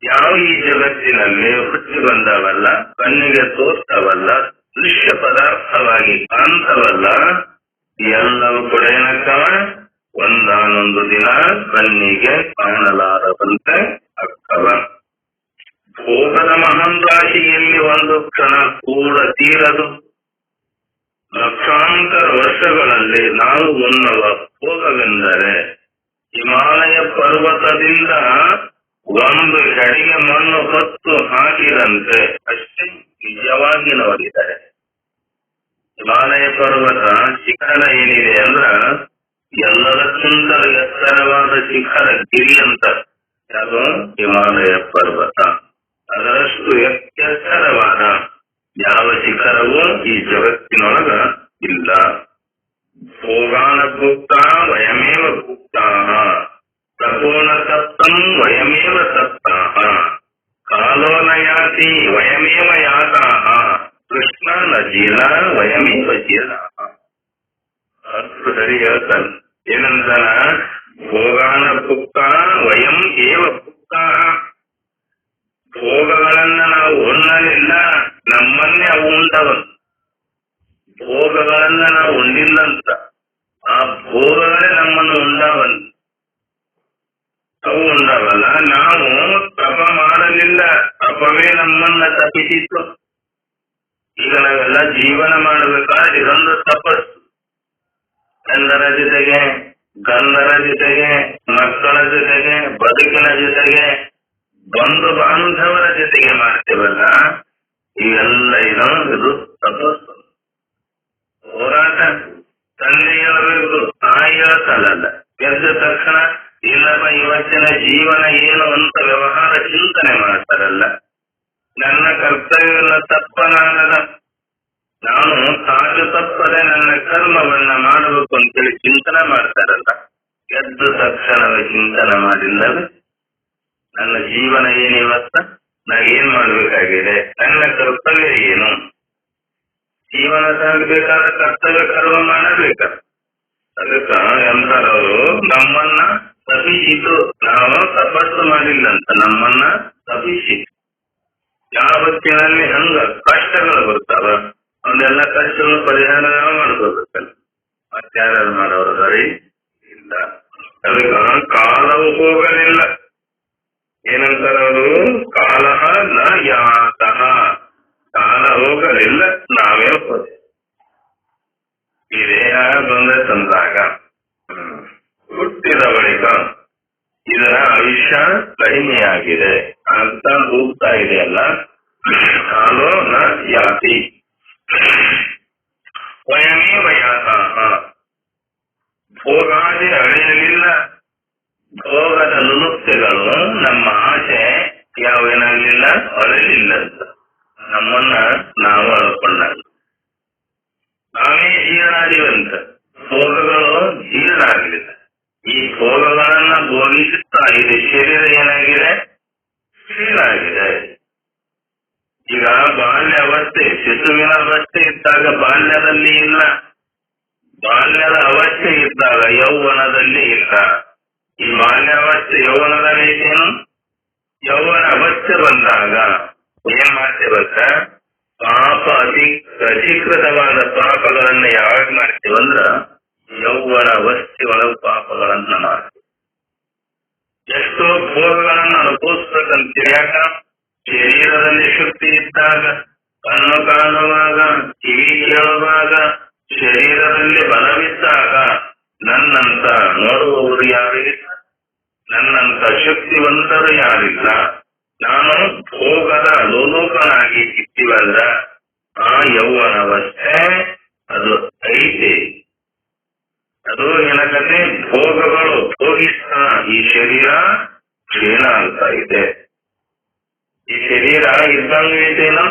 S1: ಯಾವ ಈ ಜಗತ್ತಿನಲ್ಲಿ ಹುಟ್ಟಿ ಬಂದವಲ್ಲ, ಕಣ್ಣಿಗೆ ತೋರ್ತವಲ್ಲ, ದೃಶ್ಯ ಪದಾರ್ಥವಾಗಿ ಕಾಣ್ತವಲ್ಲ, ಎಲ್ಲವೂ ಕೂಡ ಏನಕ್ಕವ? ಒಂದಾನೊಂದು ದಿನ ಕಣ್ಣಿಗೆ ಕಾಣಲಾರದಂತೆ ಆಗ್ತವ. ಭೋಗದ ಮಹಾನ್ ರಾಶಿಯಲ್ಲಿ ಒಂದು ಕ್ಷಣ ಕೂಡ ತೀರದು. ಲಕ್ಷಾಂತರ ವರ್ಷಗಳಲ್ಲಿ ನಾವು ಉಣ್ಣುವ ಭೋಗವೆಂದರೆ ಹಿಮಾಲಯ ಪರ್ವತದಿಂದ ಒಂದು ಹೆಡಿಗೆ ಮಣ್ಣು ಹೊತ್ತು ಹಾಕಿದಂತೆ ಅಷ್ಟೇ ನಿಜವಾಗಿ ನೋಡಿದರೆ. ಹಿಮಾಲಯ ಪರ್ವತ ಶಿಖರ ಏನಿದೆ ಅಂದ್ರ ಎಲ್ಲದಕ್ಕಿಂತ ಎತ್ತರವಾದ ಶಿಖರ ಗಿರಿ ಅಂತ. ಅದು ಹಿಮಾಲಯ ಪರ್ವತ. ಅದರಷ್ಟು ಎತ್ತರವಾದ ಯಾವ ಶಿಖರವೂ ಈ ಜಗತ್ತಿನೊಳಗ ಇಲ್ಲ. ಭೋಗಾನ ಭುಕ್ತ ವಯಮೇವ ಭುಕ್ತಾ, ತಪೋನ ತಪ್ತಂ ವಯಮೇವ ತಪ್ತಾಃ, ಕಾಲೋ ನ ಯಾತಿ ವಯಮೇವ ಯಾತಾಃ, ಕೃಷ್ಣ ನ ಜೀಲ ವಯಮೇವ ಜೀಲಾಃ. ಅಷ್ಟು ಸರಿ ಹೇಳ್ತಾನೆ. ಏನಂತಾನ? ಭೋಗಾನ ಭುಕ್ತ ವಯಂ ಏವ ಭುಕ್ತಾಃ. ಭೋಗಗಳನ್ನ ನಾವು ಉಣ್ಣಲಿಲ್ಲ, ನಮ್ಮನ್ನೇ ಅವು ಉಂಡವನು. ಭೋಗಗಳನ್ನ ನಾವು ಉಂಡಿಲ್ಲಂತ, ಆ ಭೋಗಗಳೇ ನಮ್ಮನ್ನು ಉಂಡವನು. ಅವು ಉಂಡವಲ್ಲ. ನಾವು ತಪ ಮಾಡಲಿಲ್ಲ, ತಪವೇ ನಮ್ಮನ್ನ ತಪ್ಪಿಸಿತ್ತು. ಈಗ ನಾವೆಲ್ಲ ಜೀವನ ಮಾಡಬೇಕಾದ್ರೆ ಇದೊಂದು ತಪಸ್ಸು. ಗಂಧರ ಜೊತೆಗೆ, ಗಂಧರ ಜೊತೆಗೆ, ಮಕ್ಕಳ ಜೊತೆಗೆ, ಬದುಕಿನ ಜೊತೆಗೆ, ಬಂಧು ಬಾಂಧವರ ಜೊತೆಗೆ ಮಾಡ್ತೇವಲ್ಲ, ಇವೆಲ್ಲ ಇದು ತಪಸ್ಸು, ಹೋರಾಟ. ತಂದೆ ಹೇಳ್ಬೇಕು, ತಾಯಿ ಹೇಳ್ತಲ್ಲ. ಎದ್ದ ತಕ್ಷಣ ಇಲ್ಲಪ್ಪ ಇವತ್ತಿನ ಜೀವನ ಏನು ಅಂತ ವ್ಯವಹಾರ ಚಿಂತನೆ ಮಾಡ್ತಾರಲ್ಲ. ನನ್ನ ಕರ್ತವ್ಯವನ್ನು ತಪ್ಪನಾಗದ, ನಾನು ತಾನು ತಪ್ಪದೆ ನನ್ನ ಕರ್ಮವನ್ನ ಮಾಡಬೇಕು ಅಂತೇಳಿ ಚಿಂತನೆ ಮಾಡ್ತಾರಲ್ಲ. ಎದ್ದು ತಕ್ಷಣವೇ ಚಿಂತನೆ ಮಾಡಿಲ್ಲವೇ ನನ್ನ ಜೀವನ ಏನಿವತ್ತ, ನಾ ಏನ್ ಮಾಡ್ಬೇಕಾಗಿದೆ, ನನ್ನ ಕರ್ತವ್ಯ ಏನು, ಜೀವನ ಸಾಗಬೇಕಾದ ಕರ್ತವ್ಯ ಕರ್ಮ ಮಾಡಬೇಕ. ಅದಕ್ಕ ಎಂಥರವರು ನಮ್ಮನ್ನ ತಪ್ಪಿಸಿದ್ದು, ನಾವು ತಪಸ್ಸು ಮಾಡಿಲ್ಲಂತ ನಮ್ಮನ್ನ ತಪ್ಪಿಸಿದ್ದು. ಯಾವ ಹೊತ್ತಿನಲ್ಲಿ ಹಂಗ ಕಷ್ಟಗಳು ಬರ್ತಾವ, ಅವನ್ನೆಲ್ಲ ಕಷ್ಟಗಳು ಪರಿಹಾರ ಮಾಡ್ಕೋಬೇಕಲ್ಲ. ಮತ್ತಾರು ಮಾಡೋರು ಸರಿ ಇಲ್ಲ. ಅದಕ್ಕ ಕಾಲವು ಹೋಗಲಿಲ್ಲ. ಏನಂತಾರವರು? ಕಾಲ ನ ಯಾತಃ. ಕಾಲ ಹೋಗಲಿಲ್ಲ, ನಾವೇ ಹೋದೆ. ಈ ದೇಹ ತೊಂದರೆ ತಂದಾಗ ಹುಟ್ಟಿದ ಬಳಿಕ ಇದರ ಆಯುಷ್ಯ ಕಡಿಮೆಯಾಗಿದೆ ಅಂತ ಹೋಗ್ತಾ ಇದೆಯಲ್ಲ. ಕಾಲೋ ನ ಯಾತಿ ವಯಮೇವ ಯಾತಃ. ಭೋಗಾದಿ ಅಳೆಯಲಿಲ್ಲ. ಭೋಗದ ನುನುಕ್ತಿಗಳು ನಮ್ಮ ಆಸೆ ಯಾವೇನಾಗಲಿಲ್ಲ, ಅಳಲಿಲ್ಲ ಅಂತ ನಮ್ಮನ್ನ ನಾವು ಅಳ್ಕೊಂಡಾಗ ನಾವೇ ಜೀರ್ಣಾದಿವಂತ. ಭೋಗಗಳು ಜೀರ್ಣ ಆಗಲಿಲ್ಲ. ಈ ಭೋಗಗಳನ್ನ ಭೋಗಿಸುತ್ತಾ ಇದೆ ಶರೀರ ಏನಾಗಿದೆ, ಶೀಲಾಗಿದೆ. ಈಗ ಬಾಲ್ಯ ಅವಸ್ಥೆ, ಶಿಶುವಿನ ಅವಸ್ಥೆ ಇದ್ದಾಗ ಬಾಲ್ಯದಲ್ಲಿ ಇಲ್ಲ, ಬಾಲ್ಯದ ಅವಸ್ಥೆ ಇದ್ದಾಗ ಯೌವನದಲ್ಲಿ ಇಲ್ಲ. ಈ ಬಾಲ್ಯಾವಸ್ಥೆ ಯೌವನದಲ್ಲಿ ಏನು? ಯೌವನ ಅವಸ್ಥೆ ಬಂದಾಗ ಏನ್ ಮಾಡ್ತೇವಂತ, ಪಾಪ ಅಧಿಕೃತವಾದ ಪಾಪಗಳನ್ನ ಯಾವಾಗ ಮಾಡ್ತೇವಂದ್ರ ಯೌವನ ಅವಸ್ಥೆ ಒಳಗೆ ಪಾಪಗಳನ್ನ ಮಾಡ್ತೇವೆ. ಎಷ್ಟೋ ಭೋಗಗಳನ್ನ ಅನುಭವಿಸ್ಬೇಕಂತೀರಿ. ಯಾಕ? ಶರೀರದಲ್ಲಿ ಶಕ್ತಿ ಇದ್ದಾಗ, ಕಣ್ಣು ಕಾಣುವಾಗ, ಕಿವಿ ಕೇಳುವಾಗ, ಶರೀರದಲ್ಲಿ ಬಲವಿದ್ದಾಗ ನನ್ನಂತ ನೋಡುವವರು ಯಾರಿಲ್ಲ, ನನ್ನಂತ ಶಕ್ತಿವಂತರು ಯಾರಿಲ್ಲ. ನಾನು ಭೋಗದ ಲೋಲೋಕನಾಗಿ ಇದ್ದೀವಲ್ಲ, ಆ ಯೌವನವಷ್ಟೇ ಅದು ಐತೆ. ಅದು ಏನಕತೆ, ಭೋಗಗಳು ಭೋಗಿಸ್ತಾ ಈ ಶರೀರ ಕ್ಷೀಣ ಆಗ್ತಾ ಇದೆ. ಈ ಶರೀರ ಇದ್ದಂಗೆ ಐತೇನೋ,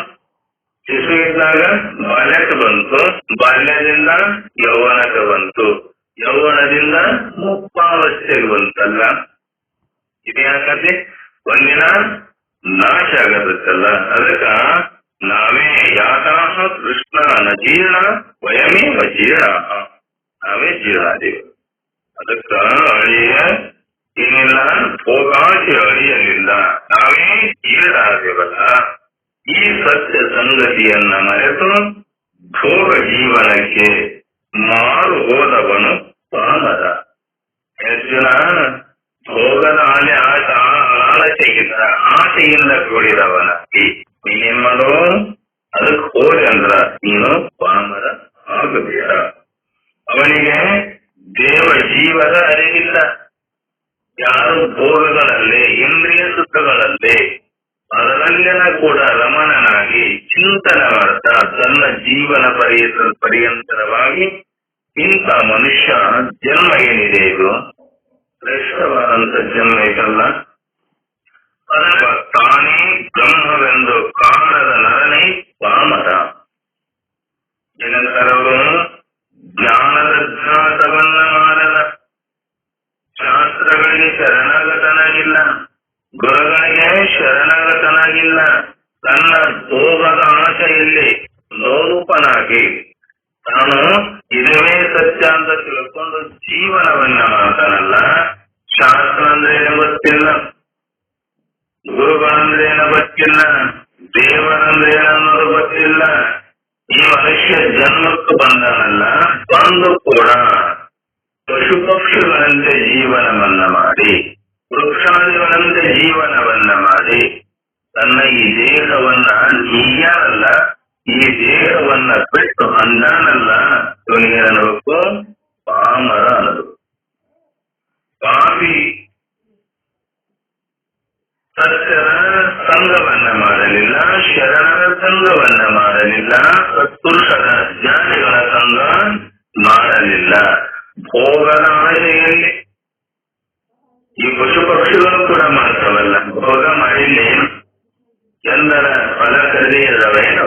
S1: ಶಿಶು ಇದ್ದಾಗ ಬಾಲ್ಯಕ್ಕೆ ಬಂತು, ಬಾಲ್ಯದಿಂದ ಯೌವನಕ್ಕೆ ಬಂತು, ಯೌವನದಿಂದ ಮುಪ್ಪಾವಸ್ಥೆಗೆ ಬಂತಲ್ಲ. ಇದ್ಯಾಕತೆ? ಒಂದಿನ ನಾಶ ಆಗತ್ತಲ್ಲ. ಅದಕ್ಕ ನಾವೇ ಯಾತಾಹ ಕೃಷ್ಣ ನ ಜೀರ್ಣ ವಯಮೇವ ಜೀರ್ಣ, ನಾವೇ ಜೀರ್ಣಾದೇವಿ. ಅದಕ್ಕ ಅಳಿಯ ಏನಿಲ್ಲ, ಭೋಗಾಶೆ ಅಳಿಯಲಿಲ್ಲ, ನಾವೇ ಜೀರ್ಣಾದೇವಲ್ಲ. ಈ ಸತ್ಯ ಸಂಗತಿಯನ್ನ ಮರೆತು ಭೋಗ ಜೀವನಕ್ಕೆ ಮಾರು ಹೋದವನು ಪಾಮರ. ಅರ್ಜುನ ಭೋಗದ ಆಸೆಯಿಂದ ಕೂಡಿದವನಾಗಿ ನೀನೇನ್ ಮಾಡೋ, ಅದಕ್ಕೆ ಹೋದೆ ಅಂದ್ರ ನೀನು ಪಾಮರ ಆಗಬೇಡ. ಅವನಿಗೆ ದೇವ ಜೀವದ ಅರಿವಿಲ್ಲ. ಯಾರು ಭೋಗಗಳಲ್ಲೇ, ಇಂದ್ರಿಯ ಸುಖಗಳಲ್ಲೇ ಅದರಲ್ಲೆನ ಕೂಡ ರಮಣನಾಗಿ ಚಿಂತನೆ ಮಾಡ್ತಾ ತನ್ನ ಜೀವನ ಪರ್ಯಂತರವಾಗಿ ಇಂಥ ಮನುಷ್ಯ ಜನ್ಮ ಏನಿದೆ ಇದು ಶ್ರೇಷ್ಠವಾದಂತ ಜನ್ಮ ಇದಲ್ಲ. ತಾನೇ ಬ್ರಹ್ಮವೆಂದು ಕಾಣದ ನರನೇ ಪಾಮರ. ಏನಂತಾರವರು, ಜ್ಞಾನದ ಜ್ಞಾತವನ್ನ ಮಾಡದ, ಶಾಸ್ತ್ರಗಳಿಗೆ ಶರಣಾಗತನಾಗಿಲ್ಲ, ಗುರುಗಳಿಗೆ ಶರಣಾಗತನಾಗಿಲ್ಲ, ತನ್ನ ಭೋಗದ ಆಶೆಯಲ್ಲಿ ಲೋಲೂಪನಾಗಿ ತಾನು ಇದುವೇ ಸತ್ಯ ಅಂತ ತಿಳ್ಕೊಂಡು ಜೀವನವನ್ನ ಮಾಡ್ತಾನಲ್ಲ. ಶಾಸ್ತ್ರ ಅಂದ್ರೆ ಏನು ಗೊತ್ತಿಲ್ಲ, ಗುರುಗಳಂದ್ರೆ ಏನೋ ಗೊತ್ತಿಲ್ಲ, ದೇವರಂದ್ರೆ ಏನನ್ನೋದು ಗೊತ್ತಿಲ್ಲ. ಈ ಮನುಷ್ಯ ಜನ್ಮಕ್ಕೆ ಬಂದನಲ್ಲ, ಬಂದು ಕೂಡ ಪಶು ಪಕ್ಷಿಗಳಂತೆ ಜೀವನವನ್ನ ಮಾಡಿ, ವೃಕ್ಷಾದಿಗಳಂತೆ ಜೀವನವನ್ನ ಮಾಡಿ, ತನ್ನ ಈ ದೇಹವನ್ನ ನೀಯಾನಲ್ಲ, ಈ ದೇಹವನ್ನ ಬಿಟ್ಟು ಅಂದಾನಲ್ಲ, ಇವನಿಗೆ ಅನ್ನಬೇಕು ಪಾಮರ ಅನ್ನೋದು. ಪಾಪಿ ಸತ್ಯರ ಸಂಘವನ್ನ ಮಾಡಲಿಲ್ಲ, ಶರಣರ ಸಂಘವನ್ನ ಮಾಡಲಿಲ್ಲ, ಸತ್ಪುರುಷರ ಜ್ಞಾನಿಗಳ ಸಂಘ ಮಾಡಲಿಲ್ಲ. ಭೋಗದ ಆಸೆಯಲ್ಲಿ ಈ ಪಶು ಪಕ್ಷಿಗಳು ಕೂಡ ಮಾಡ್ತಾವಲ್ಲ, ಭೋಗ ಮಾಡಿಲ್ಲೇನು, ಎಂದರ ಫಲ ಕರೆದಿರವೇನು?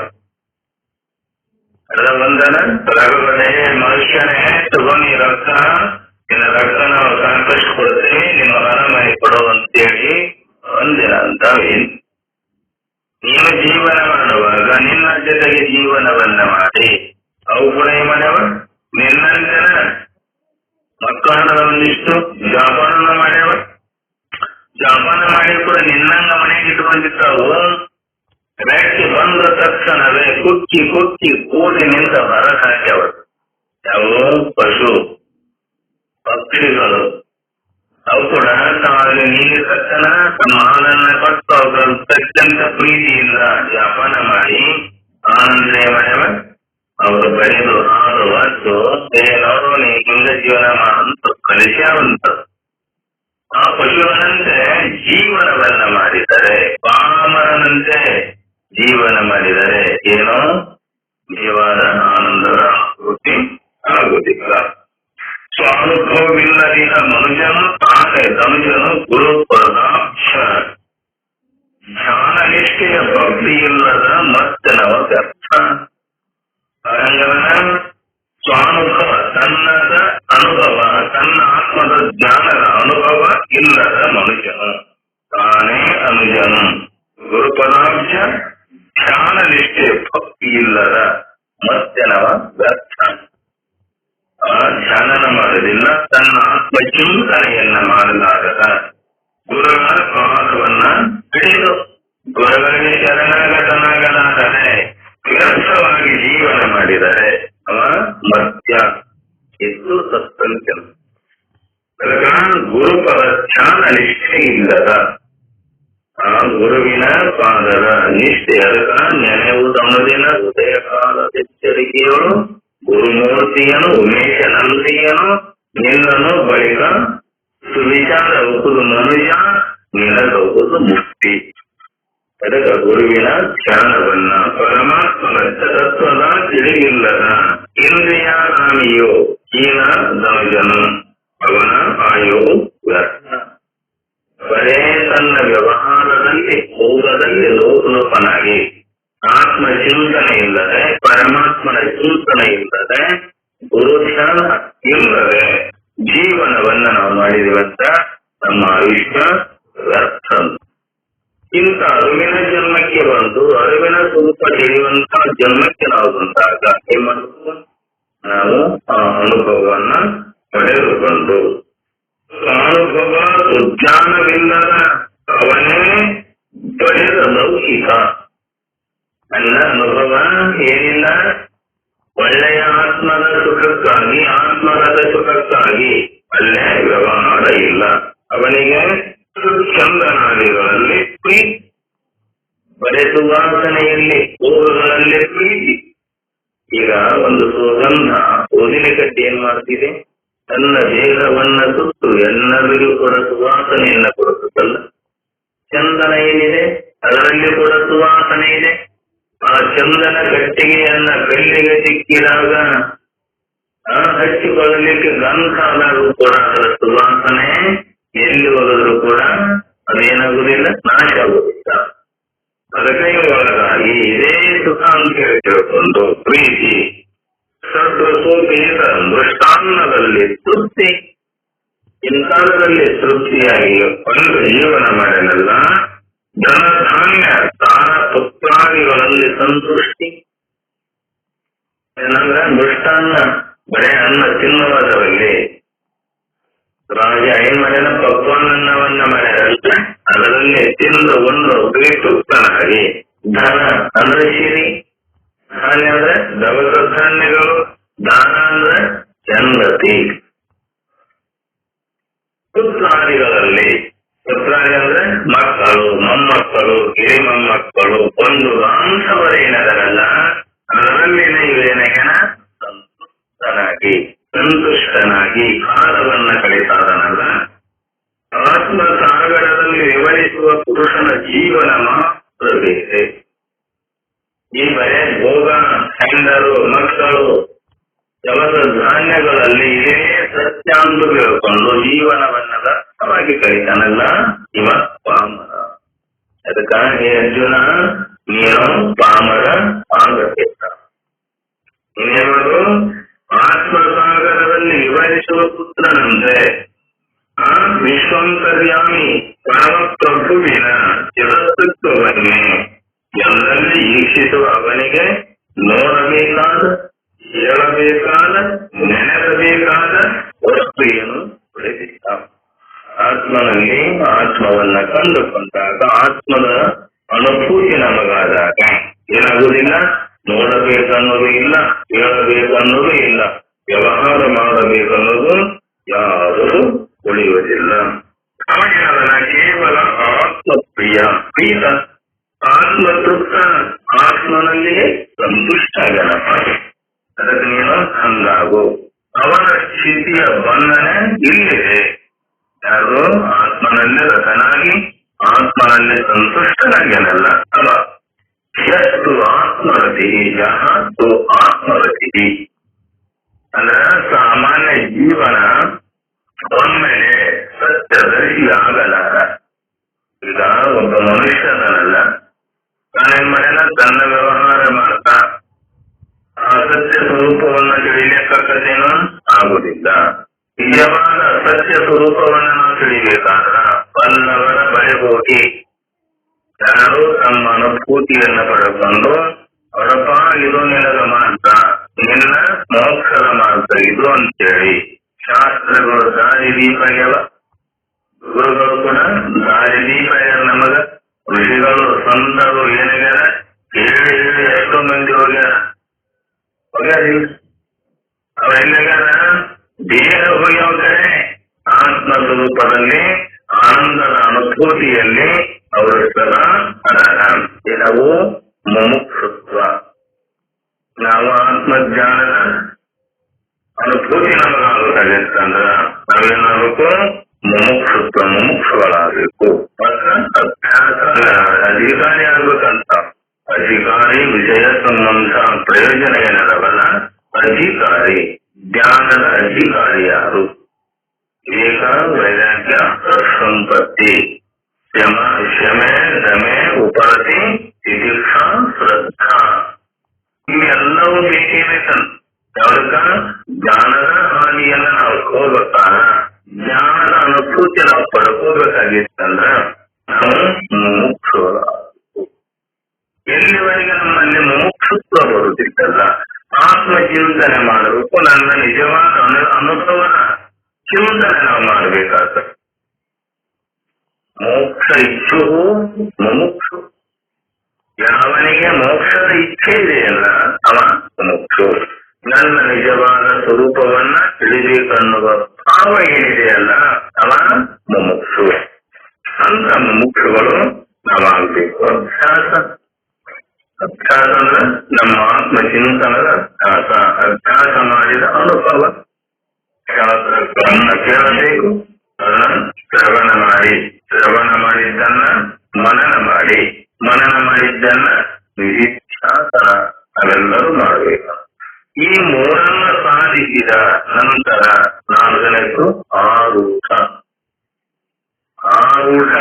S1: ಅದರ ಒಂದನ ರಘುವನೇ ಮನುಷ್ಯನೇ ತಗೊಂಡು ರಕ್ತ, ನಿನ್ನ ರಕ್ತ ನಾವು ಸಾಕಷ್ಟು ಕೊಡ್ತೇವೆ, ನಿಮ್ಮ ಹೊರ ಮನೆ ಕೊಡು ಅಂತೇಳಿ ಒಂದಿನ ಅಂತವೇನು? ನೀನು ಜೀವನ ಮಾಡುವಾಗ ನಿನ್ನ ಜೊತೆಗೆ ಜೀವನವನ್ನ ಮಾಡಿ ಅವು ಕೂಡ ಏನ್ ಮಾಡ್ಯಾವ? ನಿನ್ನಂತೆನ ಮಕ್ಕಳನ್ನ ಒಂದಿಷ್ಟು ಜಾಪಾನ ಮಾಡ್ಯಾವ. ಜಾಪಾನ ಮಾಡಿ ಕೂಡ ನಿನ್ನಂಗ ಮನೆಗೆ ಇಟ್ಕೊಂಡಿರ್ತಾವು. ವ್ಯಕ್ತಿ ಬಂದ ತಕ್ಷಣವೇ ಕುಕ್ಕಿ ಕುಕ್ಕಿ ಕೂಡಿನಿಂದ ಹೊರಗೆ ಹಾಕ್ಯಾವ. ಯಾವ ಪಶು ಪಕ್ಷಿಗಳು ಅವು ಕೂಡ ನೀರಿನ ತಕ್ಷಣ ತಮ್ಮ ಹಾಲನ್ನ ಕೊಟ್ಟು ಅವುಗಳ ಅತ್ಯಂತ ಪ್ರೀತಿಯಿಂದ ಜಾಪಾನ ಮಾಡಿ ಆನಂದ ಮಾಡ್ಯಾವ. ಅವರು ಬೆಳೆದು ಹಾಲು ಹೊತ್ತು ಏನವರು ಹಿಂಗ ಜೀವನ ಅಂತ ಕಲಿಸ್ಯಾವಂತ. ಆ ಪಶುವಿನಂತೆ ಜೀವನವನ್ನ ಮಾಡಿದರೆ, ಪಾಮರನಂತೆ ಜೀವನ ಮಾಡಿದರೆ ಏನೋ ನಿಜವಾದ ಆನಂದದ ಆಕೃತಿ ಆಗುವುದಿಲ್ಲ. ಸ್ವಾನುಭವವಿಲ್ಲದಿನ ಮನುಜನು ತಾನೇ ತನುಜನು ಗುರು ಪರದಾಕ್ಷ. ಜ್ಞಾನ ನಿಷ್ಠೆಯ ಭಕ್ತಿ ಇಲ್ಲದ ಮತ್ತೆ ನಾವು ವ್ಯರ್ಥ. ಸ್ವಾನುಭವ, ತನ್ನದ ಅನುಭವ, ತನ್ನ ಆತ್ಮದ ಜ್ಞಾನದ ಅನುಭವ ಇಲ್ಲದ ಮನುಷ್ಯನು ತಾನೇ ಅನುಜನು. ಗುರುಪದಾಂಶ ಧ್ಯಾನ ನಿಷ್ಠೆ ಭಕ್ತಿ ಇಲ್ಲದ ಮತ್ತೆನವ ವ್ಯರ್ಥ. ಧ್ಯಾನನ ಮಾಡೋದಿಲ್ಲ, ತನ್ನ ಆತ್ಮಚಿಂತನೆಯನ್ನ ಮಾಡಲಾಗದ ಗುರುಗಳ ಪಾದವನ್ನ ಹಿಡಿದು ಗುರುಗಳಿಗೆ ಶರಣಾಗತನಾಗಲಾದರೆ ವ್ಯರ್ಥವಾಗಿ ಜೀವನ ಮಾಡಿದರೆ ಅವ ಮತ್ಯ. ಇದು ಸತ್ಸಂಖ್ಯ. ಗುರುಪದ ಧ್ಯಾನ ನಿಷ್ಠೆ ಇಲ್ಲದ ಆ ಗುರುವಿನ ಪಾದದ ನಿಷ್ಠೆ ಅದಕ್ಕ ನೆನೆಯುವುದೊಂದಿನ ಹೃದಯ ಕಾಲದ ಎಚ್ಚರಿಕೆಯಳು ಗುರುಮೂರ್ತಿಯನು ಉಮೇಶನಂದಿಯನು ನಿನ್ನನು ಬಳಿಕ ಸುವಿಚಾರ ಹೋಗುದು ಮನುಷ್ಯ ನಿನಗಬಹುದು ಮುಕ್ತಿ. ಅದಕ್ಕೆ ಗುರುವಿನ ಧ್ಯಾನವನ್ನ ಪರಮಾತ್ಮನ ತತ್ವದ ತಿಳಿಯಿಲ್ಲದ ಇಂದ್ರಿಯಾರಾಮಿಯೋ ಹೀನ ದಾಜನು ಅವನ ಆಯು ವ್ಯರ್ಥ. ಬರೇ ತನ್ನ ವ್ಯವಹಾರದಲ್ಲಿ ಭೋಗದಲ್ಲಿ ಲೋಕಲೋಪನಾಗಿ ಆತ್ಮ ಚಿಂತನೆ ಇಲ್ಲದೆ ಪರಮಾತ್ಮನ ಚಿಂತನೆ ಇಲ್ಲದೆ ಗುರುಧ್ಯಾನ ಇಲ್ಲದೆ ಜೀವನವನ್ನ ನಾವು ಮಾಡಿದೀವಂತ ನಮ್ಮ ಆಯುಷ್ಯ ವ್ಯರ್ಥ. ಇಂಥ ಅರಿವಿನ ಜನ್ಮಕ್ಕೆ ಬಂದು ಅರಿವಿನ ಸ್ವರೂಪ ತಿಳಿಯುವಂತ ಜನ್ಮಕ್ಕೆ ನಾವು ಬಂದಾಗ ಏನ್ ಮಾಡಬೇಕು? ನಾವು ಆ ಅನುಭವವನ್ನ ಪಡೆದುಕೊಂಡು ಅನುಭವ ಸುಜ್ಞಾನವಿಲ್ಲದ ಅವನೇ ಪಡೆದ ಲೌಕಿಕ ಅನ್ನ ಅನುಭವ ಏನಿಲ್ಲ. ಒಳ್ಳೆಯ ಆತ್ಮದ ಸುಖಕ್ಕಾಗಿ ಆತ್ಮದ ಸುಖಕ್ಕಾಗಿ ಅಲ್ಲೇ ವ್ಯವಹಾರ ಇಲ್ಲ. ಅವನಿಗೆ ಚಂದನಾದಿಗಳಲ್ಲಿ ಪ್ರೀತಿ, ಬರೆ ಸುವಾಸನೆಯಲ್ಲಿ ಭೋಗಗಳಲ್ಲಿ ಪ್ರೀತಿ. ಈಗ ಒಂದು ಸುಗಂಧ ಓದಿನ ಕಟ್ಟಿ ಏನ್ ಮಾಡ್ತಿದೆ? ತನ್ನ ದೇಹವನ್ನ ಸುತ್ತು ಎಲ್ಲರಿಗೂ ಕೂಡ ಸುವಾಸನೆಯನ್ನ ಕೊಡುತ್ತಲ್ಲ. ಚಂದನ ಏನಿದೆ ಅದರಲ್ಲಿ ಕೂಡ ಸುವಾಸನೆ ಇದೆ. ಆ ಚಂದನ ಕಟ್ಟಿಗೆಯನ್ನ ಕಲ್ಲಿಗೆ ಸಿಕ್ಕಿದಾಗ ಹಚ್ಚಿಕೊಳ್ಳಲಿಕ್ಕೆ ಗಂಧ ಆದರೂ ಕೂಡ ಅದರ ಸುವಾಸನೆ ಎಲ್ಲಿ ಹೋದರೂ ಕೂಡ ಅದೇನಾಗುವುದಿಲ್ಲ, ನಾಶ ಆಗುವುದಿಲ್ಲ. ಅದಕ್ಕೆ ಒಳಗಾಗಿ ಇದೇ ಸುಖ ಅಂತ ಹೇಳಿ ತಿಳ್ಕೊಂಡು ಪ್ರೀತಿ ಸದ್ರಸೋಪೇತ ಮೃಷ್ಟಾನ್ನದಲ್ಲಿ ತೃಪ್ತಿ. ಇಂಥದ್ರಲ್ಲಿ ತೃಪ್ತಿಯಾಗಿ ಒಂದು ಜೀವನ ಮಾಡಲಿಲ್ಲ. ಧನಧಾನ್ಯ ದಾನ ಪುತ್ರಾದಿಗಳಲ್ಲಿ ಸಂತುಷ್ಟಿ. ಏನಂದ್ರೆ ಮೃಷ್ಟಾನ್ನ ಬರೇ ಅನ್ನ ತಿನ್ನುವುದರಲ್ಲಿ ರಾಜ ಏನ್ ಮಾಡ್ಯಾನ? ಪಕ್ವಾನ್ನವನ್ನ ಮಾಡ್ಯಾರಲ್ಲ, ಅದರಲ್ಲಿ ತಿಂದು ಒಂದು ತೃಪ್ತನಾಗಿ. ಧನ ಅಂದ್ರೆ ಸಿರಿ, ಧಾನ್ಯ ಅಂದ್ರೆ ದವಸ ಧಾನ್ಯಗಳು, ದಾನ ಅಂದ್ರೆ ಚಂದತಿ. ಪುತ್ರಾದಿಗಳಲ್ಲಿ ಪುತ್ರಾದಿ ಅಂದ್ರೆ ಮಕ್ಕಳು, ಮೊಮ್ಮಕ್ಕಳು, ಕಿರಿ ಮೊಮ್ಮಕ್ಕಳು, ಒಂದು ಅಂಶವರೇನದರಲ್ಲ ಅದರಲ್ಲಿ ನೀವೇನಗನ ಸಂತುಷ್ಟನಾಗಿ ಕಾಲವನ್ನ ಕಳಿತಾದನಲ್ಲ. ಆತ್ಮಸಾಗರದಲ್ಲಿ ವಿವರಿಸುವ ಪುರುಷನ ಜೀವನ ಮಾತ್ರವಿದೆ. ಈ ಬರೇ ಭೋಗ, ಹೆಂಡರು, ಮಕ್ಕಳು, ದವಸ ಧಾನ್ಯಗಳಲ್ಲಿ ಇದೇ ಸತ್ಯ ಎಂದು ತಿಳ್ಕೊಂಡು ಜೀವನವನ್ನ ವ್ಯರ್ಥವಾಗಿ ಕಳಿತಾನಲ್ಲ, ಇವ ಪಾಮರ. ಅದಕ್ಕಾಗಿ ಅರ್ಜುನ ನೀನು ಪಾಮರ ಆಗಬೇಕ. ಇನ್ನೇನದು? ಆತ್ಮಸಾಗರದಲ್ಲಿ ವಿವರಿಸುವ ಪುತ್ರನಂತೆ ಆ ವಿಶ್ವಂತರ್ಯಾಮಿ ಪರಮಪ್ರಭುವಿನ ಜಗತ್ತತ್ವವನ್ನೇ ಎಲ್ಲರಲ್ಲಿ ಈಕ್ಷಿಸುವ ಅವನಿಗೆ ನೋಡಬೇಕಾದ, ಹೇಳಬೇಕಾದ, ನೆನೆಸಬೇಕಾದ ವಸ್ತು ಏನು ಉಳಿದಿಲ್ಲ. ಆತ್ಮನಲ್ಲಿ ಆತ್ಮವನ್ನ ಕಂಡುಕೊಂಡಾಗ ಆತ್ಮದ ಅನುಭೂತಿ ನಮಗಾದಾಗ ಏನಾಗುವುದಿಲ್ಲ? ನೋಡಬೇಕನ್ನೋದು ಇಲ್ಲ, ಹೇಳಬೇಕನ್ನೋದು ಇಲ್ಲ, ವ್ಯವಹಾರ ಮಾಡಬೇಕನ್ನೋದು ಯಾರು ಉಳಿಯುವುದಿಲ್ಲ. ಅವನ ಕೇವಲ ಆತ್ಮಪ್ರಿಯ, ಪ್ರೀತ, ಆತ್ಮತೃಪ್ತ, ಆತ್ಮನಲ್ಲಿಯೇ ಸಂತುಷ್ಟ ಗಣಪ. ಅದಕ್ಕೆ ನೀನು ಹಂಗಾಗು. ಅವನ ಸ್ಥಿತಿಯ ಬಂಧನೆ ಇಲ್ಲಿದೆ. ಯಾರು ಆತ್ಮನಲ್ಲಿ ರತನಾಗಿ ಆತ್ಮನಲ್ಲಿ ಸಂತುಷ್ಟನಾಗ್ಯನಲ್ಲ ಅವ. ಎಷ್ಟು ಆತ್ಮರತಿ ಯಾತು ಆತ್ಮರತಿ ಅಂದ್ರೆ ಸಾಮಾನ್ಯ ಜೀವನ ಒಮ್ಮೆಲೆ ಸತ್ಯದರ್ಶಿ ಆಗಲಾರ. ಈಗ ಒಬ್ಬ ಮನುಷ್ಯನಲ್ಲ, ತಾನೇನ್ ಮಾಡ್ಯಾನ? ತನ್ನ ವ್ಯವಹಾರ ಮಾಡ್ತಾ ಆ ಸತ್ಯ ಸ್ವರೂಪವನ್ನ ತಿಳಿಯಲಿಕ್ಕೇನೋ ಆಗುದಿಲ್ಲ. ನಿಜವಾದ ಸತ್ಯ ಸ್ವರೂಪವನ್ನ ನಾವು ತಿಳಿಬೇಕಾದ್ರ ಬಲ್ಲವರ ಬಳಿ ಹೋಗಿ ಯಾರು ತಮ್ಮ ಅನುಭೂತಿಯನ್ನ ಪಡೆದುಕೊಂಡು ಹೊರಪ ಇದು ನಿನಗ ಮಾರ್ಗ, ನಿನ್ನ ಮೋಕ್ಷದ ಮಾರ್ಗ ಇದು ಅಂತೇಳಿ ಶಾಸ್ತ್ರಗಳು ದಾರಿ ದೀಪ ಆಗ್ಯಾವ. ಗುರುಗಳು ಕೂಡ ದಾರಿ ದೀಪ ಆಗ್ಯಾರ ನಮಗ. ಋಷಿಗಳು ಸಂತರು ಏನಾಗ್ಯಾರ ಹೇಳಿ ಹೇಳಿ ಎಷ್ಟೋ ಮಂದಿ ಹೋಗ್ಯಾರ. ಅವರೆಲ್ಲಾಗ್ಯಾರ ದೇಹ ಹೋಗ್ಯಾವ ಕಡೆ ಆತ್ಮ ಸ್ವರೂಪದಲ್ಲಿ ಆನಂದದ ಅನುಭೂತಿಯಲ್ಲಿ ಅವರು ಸದಾ ಅದಾರ. ನಾವು ಮುಮುಕ್ಷುತ್ವ, ನಾವು ಆತ್ಮಜ್ಞಾನದ ಅನುಭೂತಿ ನಮಗಾಗಬೇಕಾಗಿತ್ತಂದ್ರ ನಾವೇನಾಗಬೇಕು? ಮುಮುಕ್ಷುಗಳಾಗಬೇಕು. ಅಧಿಕಾರಿ ಆಗ್ಬೇಕಂತ. ಅಧಿಕಾರಿ ವಿಷಯ ಸಂಬಂಧ ಪ್ರಯೋಜನ ಏನದವಲ್ಲ, ಅಧಿಕಾರಿ ಜ್ಞಾನದ ಅಧಿಕಾರಿ ಯಾರು? ಏಕ ವೈರಾಗ್ಯ ಸಂಪತ್ತಿ ಶಮೆ ದಮೆ ಉಪರತಿ ತಿತಿಕ್ಷಾ ಶ್ರದ್ಧಾ ಇವೆಲ್ಲವೂ ಬೇಕೇ ಬೇಕಂತ. ಯಾವ್ದಕ್ಕ? ಜ್ಞಾನದ ಹಾನಿಯನ್ನ ನಾವು ಹೋಗ್ಬೇಕಾ, ಜ್ಞಾನದ ಅನುಭೂತಿ ನಾವು ಪಡ್ಕೋಬೇಕಾಗಿತ್ತಂದ್ರ ನಾವು ಮುಮುಕ್ಷುಗಳಾಗಬೇಕು. ಎಲ್ಲಿವರೆಗೆ ನಮ್ಮಲ್ಲಿ ಮುಮುಕ್ಷುತ್ವ ಬರುತ್ತಿದ್ದಲ್ಲ, ಆತ್ಮ ಚಿಂತನೆ ಮಾಡಬೇಕು. ನನ್ನ ನಿಜವಾದ ಅನುಭವನ ಚಿಂತನೆ ನಾವು ಮಾಡಬೇಕಾದ. ಮೋಕ್ಷ ಇಚ್ಛು ಮುಮುಕ್ಷು. ಯಾವನಿಗೆ ಮೋಕ್ಷದ ಇಚ್ಛೆ ಇದೆಯಲ್ಲ ಅವ ಮುಮುಕ್ಷು. ನನ್ನ ನಿಜವಾದ ಸ್ವರೂಪವನ್ನ ತಿಳಿಬೇಕನ್ನುವ ಭಾವ ಏನಿದೆಯಲ್ಲ ಅವ ಮುಮುಕ್ಷು. ಅಂತ ಮುಮುಕ್ಷುಗಳು ನಾವಾಗಬೇಕು. ಅಭ್ಯಾಸ ಅಂದ್ರೆ ನಮ್ಮ ಆತ್ಮ ಚಿಂತನದ ಅಭ್ಯಾಸ. ಅಭ್ಯಾಸ ಮಾಡಿದ ಅನುಭವ. ಶಾಸ್ತ್ರಗಳನ್ನ ಕೇಳಬೇಕು, ಅದನ್ನ ಶ್ರವಣ ಮಾಡಿ, ಶ್ರವಣ ಮಾಡಿದ್ದನ್ನ ಮನನ ಮಾಡಿ, ಮನನ ಮಾಡಿದ್ದನ್ನ ನಿಧಿಧ್ಯಾಸನ ಅವೆಲ್ಲರೂ ಮಾಡಬೇಕು. ಈ ಮೂರನ್ನ ಸಾಧಿಸಿದ ನಂತರ ನಾಲ್ಕನೇದು ಆರೂಢ. ಆರೂಢ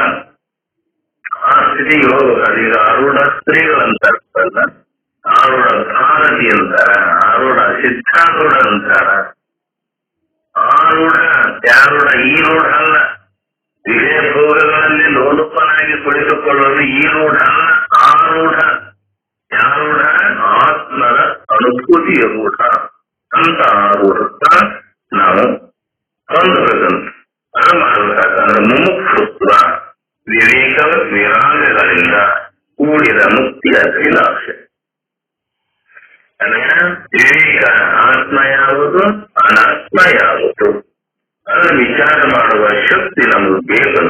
S1: ಆ ಸ್ಥಿತಿಗೆ ಹೋಗಬೇಕು. ಈಗ ಆರೂಢ ಸ್ತ್ರೀಗಳಂತಾರಲ್ಲ, ಆರೂಢ ಭಾರತಿ ಅಂತಾರ, ಆರೂಢ ಸಿದ್ಧಾರೂಢ ಅಂತಾರ. ಆರೂಢ ತ್ಯಾರೂಢ ಈ ರೂಢ ಅಲ್ಲ. ವಿಷಯ ಭೋಗಗಳಲ್ಲಿ ಲೋಲುಪನಾಗಿ ಕುಳಿತುಕೊಳ್ಳಲು ಈ ರೂಢ ಅಲ್ಲ, ಆರೂಢ. ತ್ಯಾರೂಢ ಆತ್ಮದ ಅನುಭೂತಿಯ ರೂಢ. ಅಂತ ಆರೂಢಕ್ಕ ನಾವು ಹೊಂದಬೇಕಂತ. ಅದು ಮಾಡಬೇಕಾದ್ರೆ ಮುಮುಕ್ಷುತ್ವ ವಿವೇಕ ವಿರಾಗಗಳಿಂದ ಕೂಡಿದ ಮುಕ್ತಿಯ ಅಭಿಲಾಷೆ. ವಿವೇಕ ಆತ್ಮ ಯಾವುದು, ಅನಾತ್ಮ ಯಾವುದು ಅದನ್ನು ವಿಚಾರ ಮಾಡುವ ಶಕ್ತಿ ನಮಗೆ ಬೇಕು.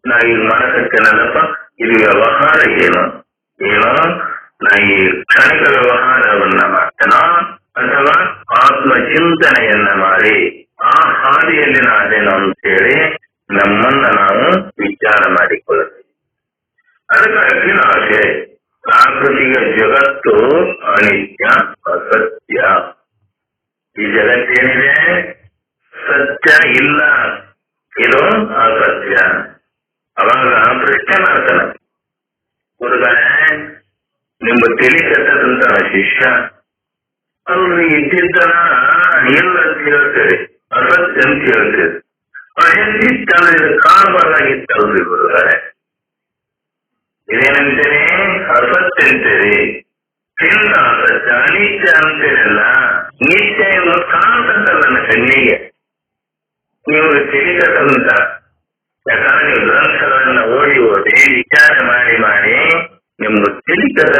S1: ನಾ ಈಗ ಮಾಡಕತ್ತೇನಲ್ಲಪ್ಪ, ಇದು ವ್ಯವಹಾರ ಏನೋ ನಾ ಈ ಕ್ಷಣಿಕ ವ್ಯವಹಾರವನ್ನ ಮಾಡ್ತೇನ ಅಥವಾ ಆತ್ಮ ಚಿಂತನೆಯನ್ನ ಮಾಡಿ ಆ ಹಾದಿಯಲ್ಲಿ ನಾನೇನು ಅಂತೇಳಿ ನಮ್ಮನ್ನ ನಾವು ವಿಚಾರ ಮಾಡಿಕೊಳ್ಳುತ್ತೇವೆ. ಅದಕ್ಕೆ ಅಭಿಲಾಷೆ. ಪ್ರಾಕೃತಿಕ ಜಗತ್ತು ಅನಿತ್ಯ ಅಸತ್ಯ. ಈ ಜಗತ್ತೇನಿದೆ ಸತ್ಯ ಇಲ್ಲ, ಇದು ಅಸತ್ಯ. ಅವಾಗ ಪ್ರಶ್ನೆ ಮಾಡ್ತಾನೆ ಹುಡುಗನೇ, ನಿಮ್ಮ ತಲೆ ಕೆಟ್ಟದಂತಾನ ಶಿಷ್ಯ. ಅವ್ರು ಇದ್ದಿದ್ದನ ಇಲ್ಲ ಅಂತ ಹೇಳ್ತೇವೆ, ಅಸತ್ಯ ಅಂತ ಹೇಳ್ತೇವೆ. ಅಸತ್ಯನ ಕಾಣಬಾರ್ದಾಗಿತ್ತಲ್ರಿ ಹುಡುಗರೆ. ಇದೇನಂತೇನೆ? ಅಸತ್ಯ ಅಂತೇಳಿ. ಇಲ್ಲ ಅಸತ್ಯ ಅನಿತ್ಯ ಅಂತೇನಲ್ಲ, ನಿತ್ಯ ಎಂದು ಕಾಣ್ತಕ್ಕಲ್ಲ ನನ್ನ ಕಣ್ಣಿಗೆ. ನೀವು ತಿಳಿದಂತ ಯಾಕಂದ್ರೆ ನೀವು ಗ್ರಂಥಗಳನ್ನ ಓದಿ ವಿಚಾರ ಮಾಡಿ ನಿಮ್ಗೆ ತಿಳಿತದ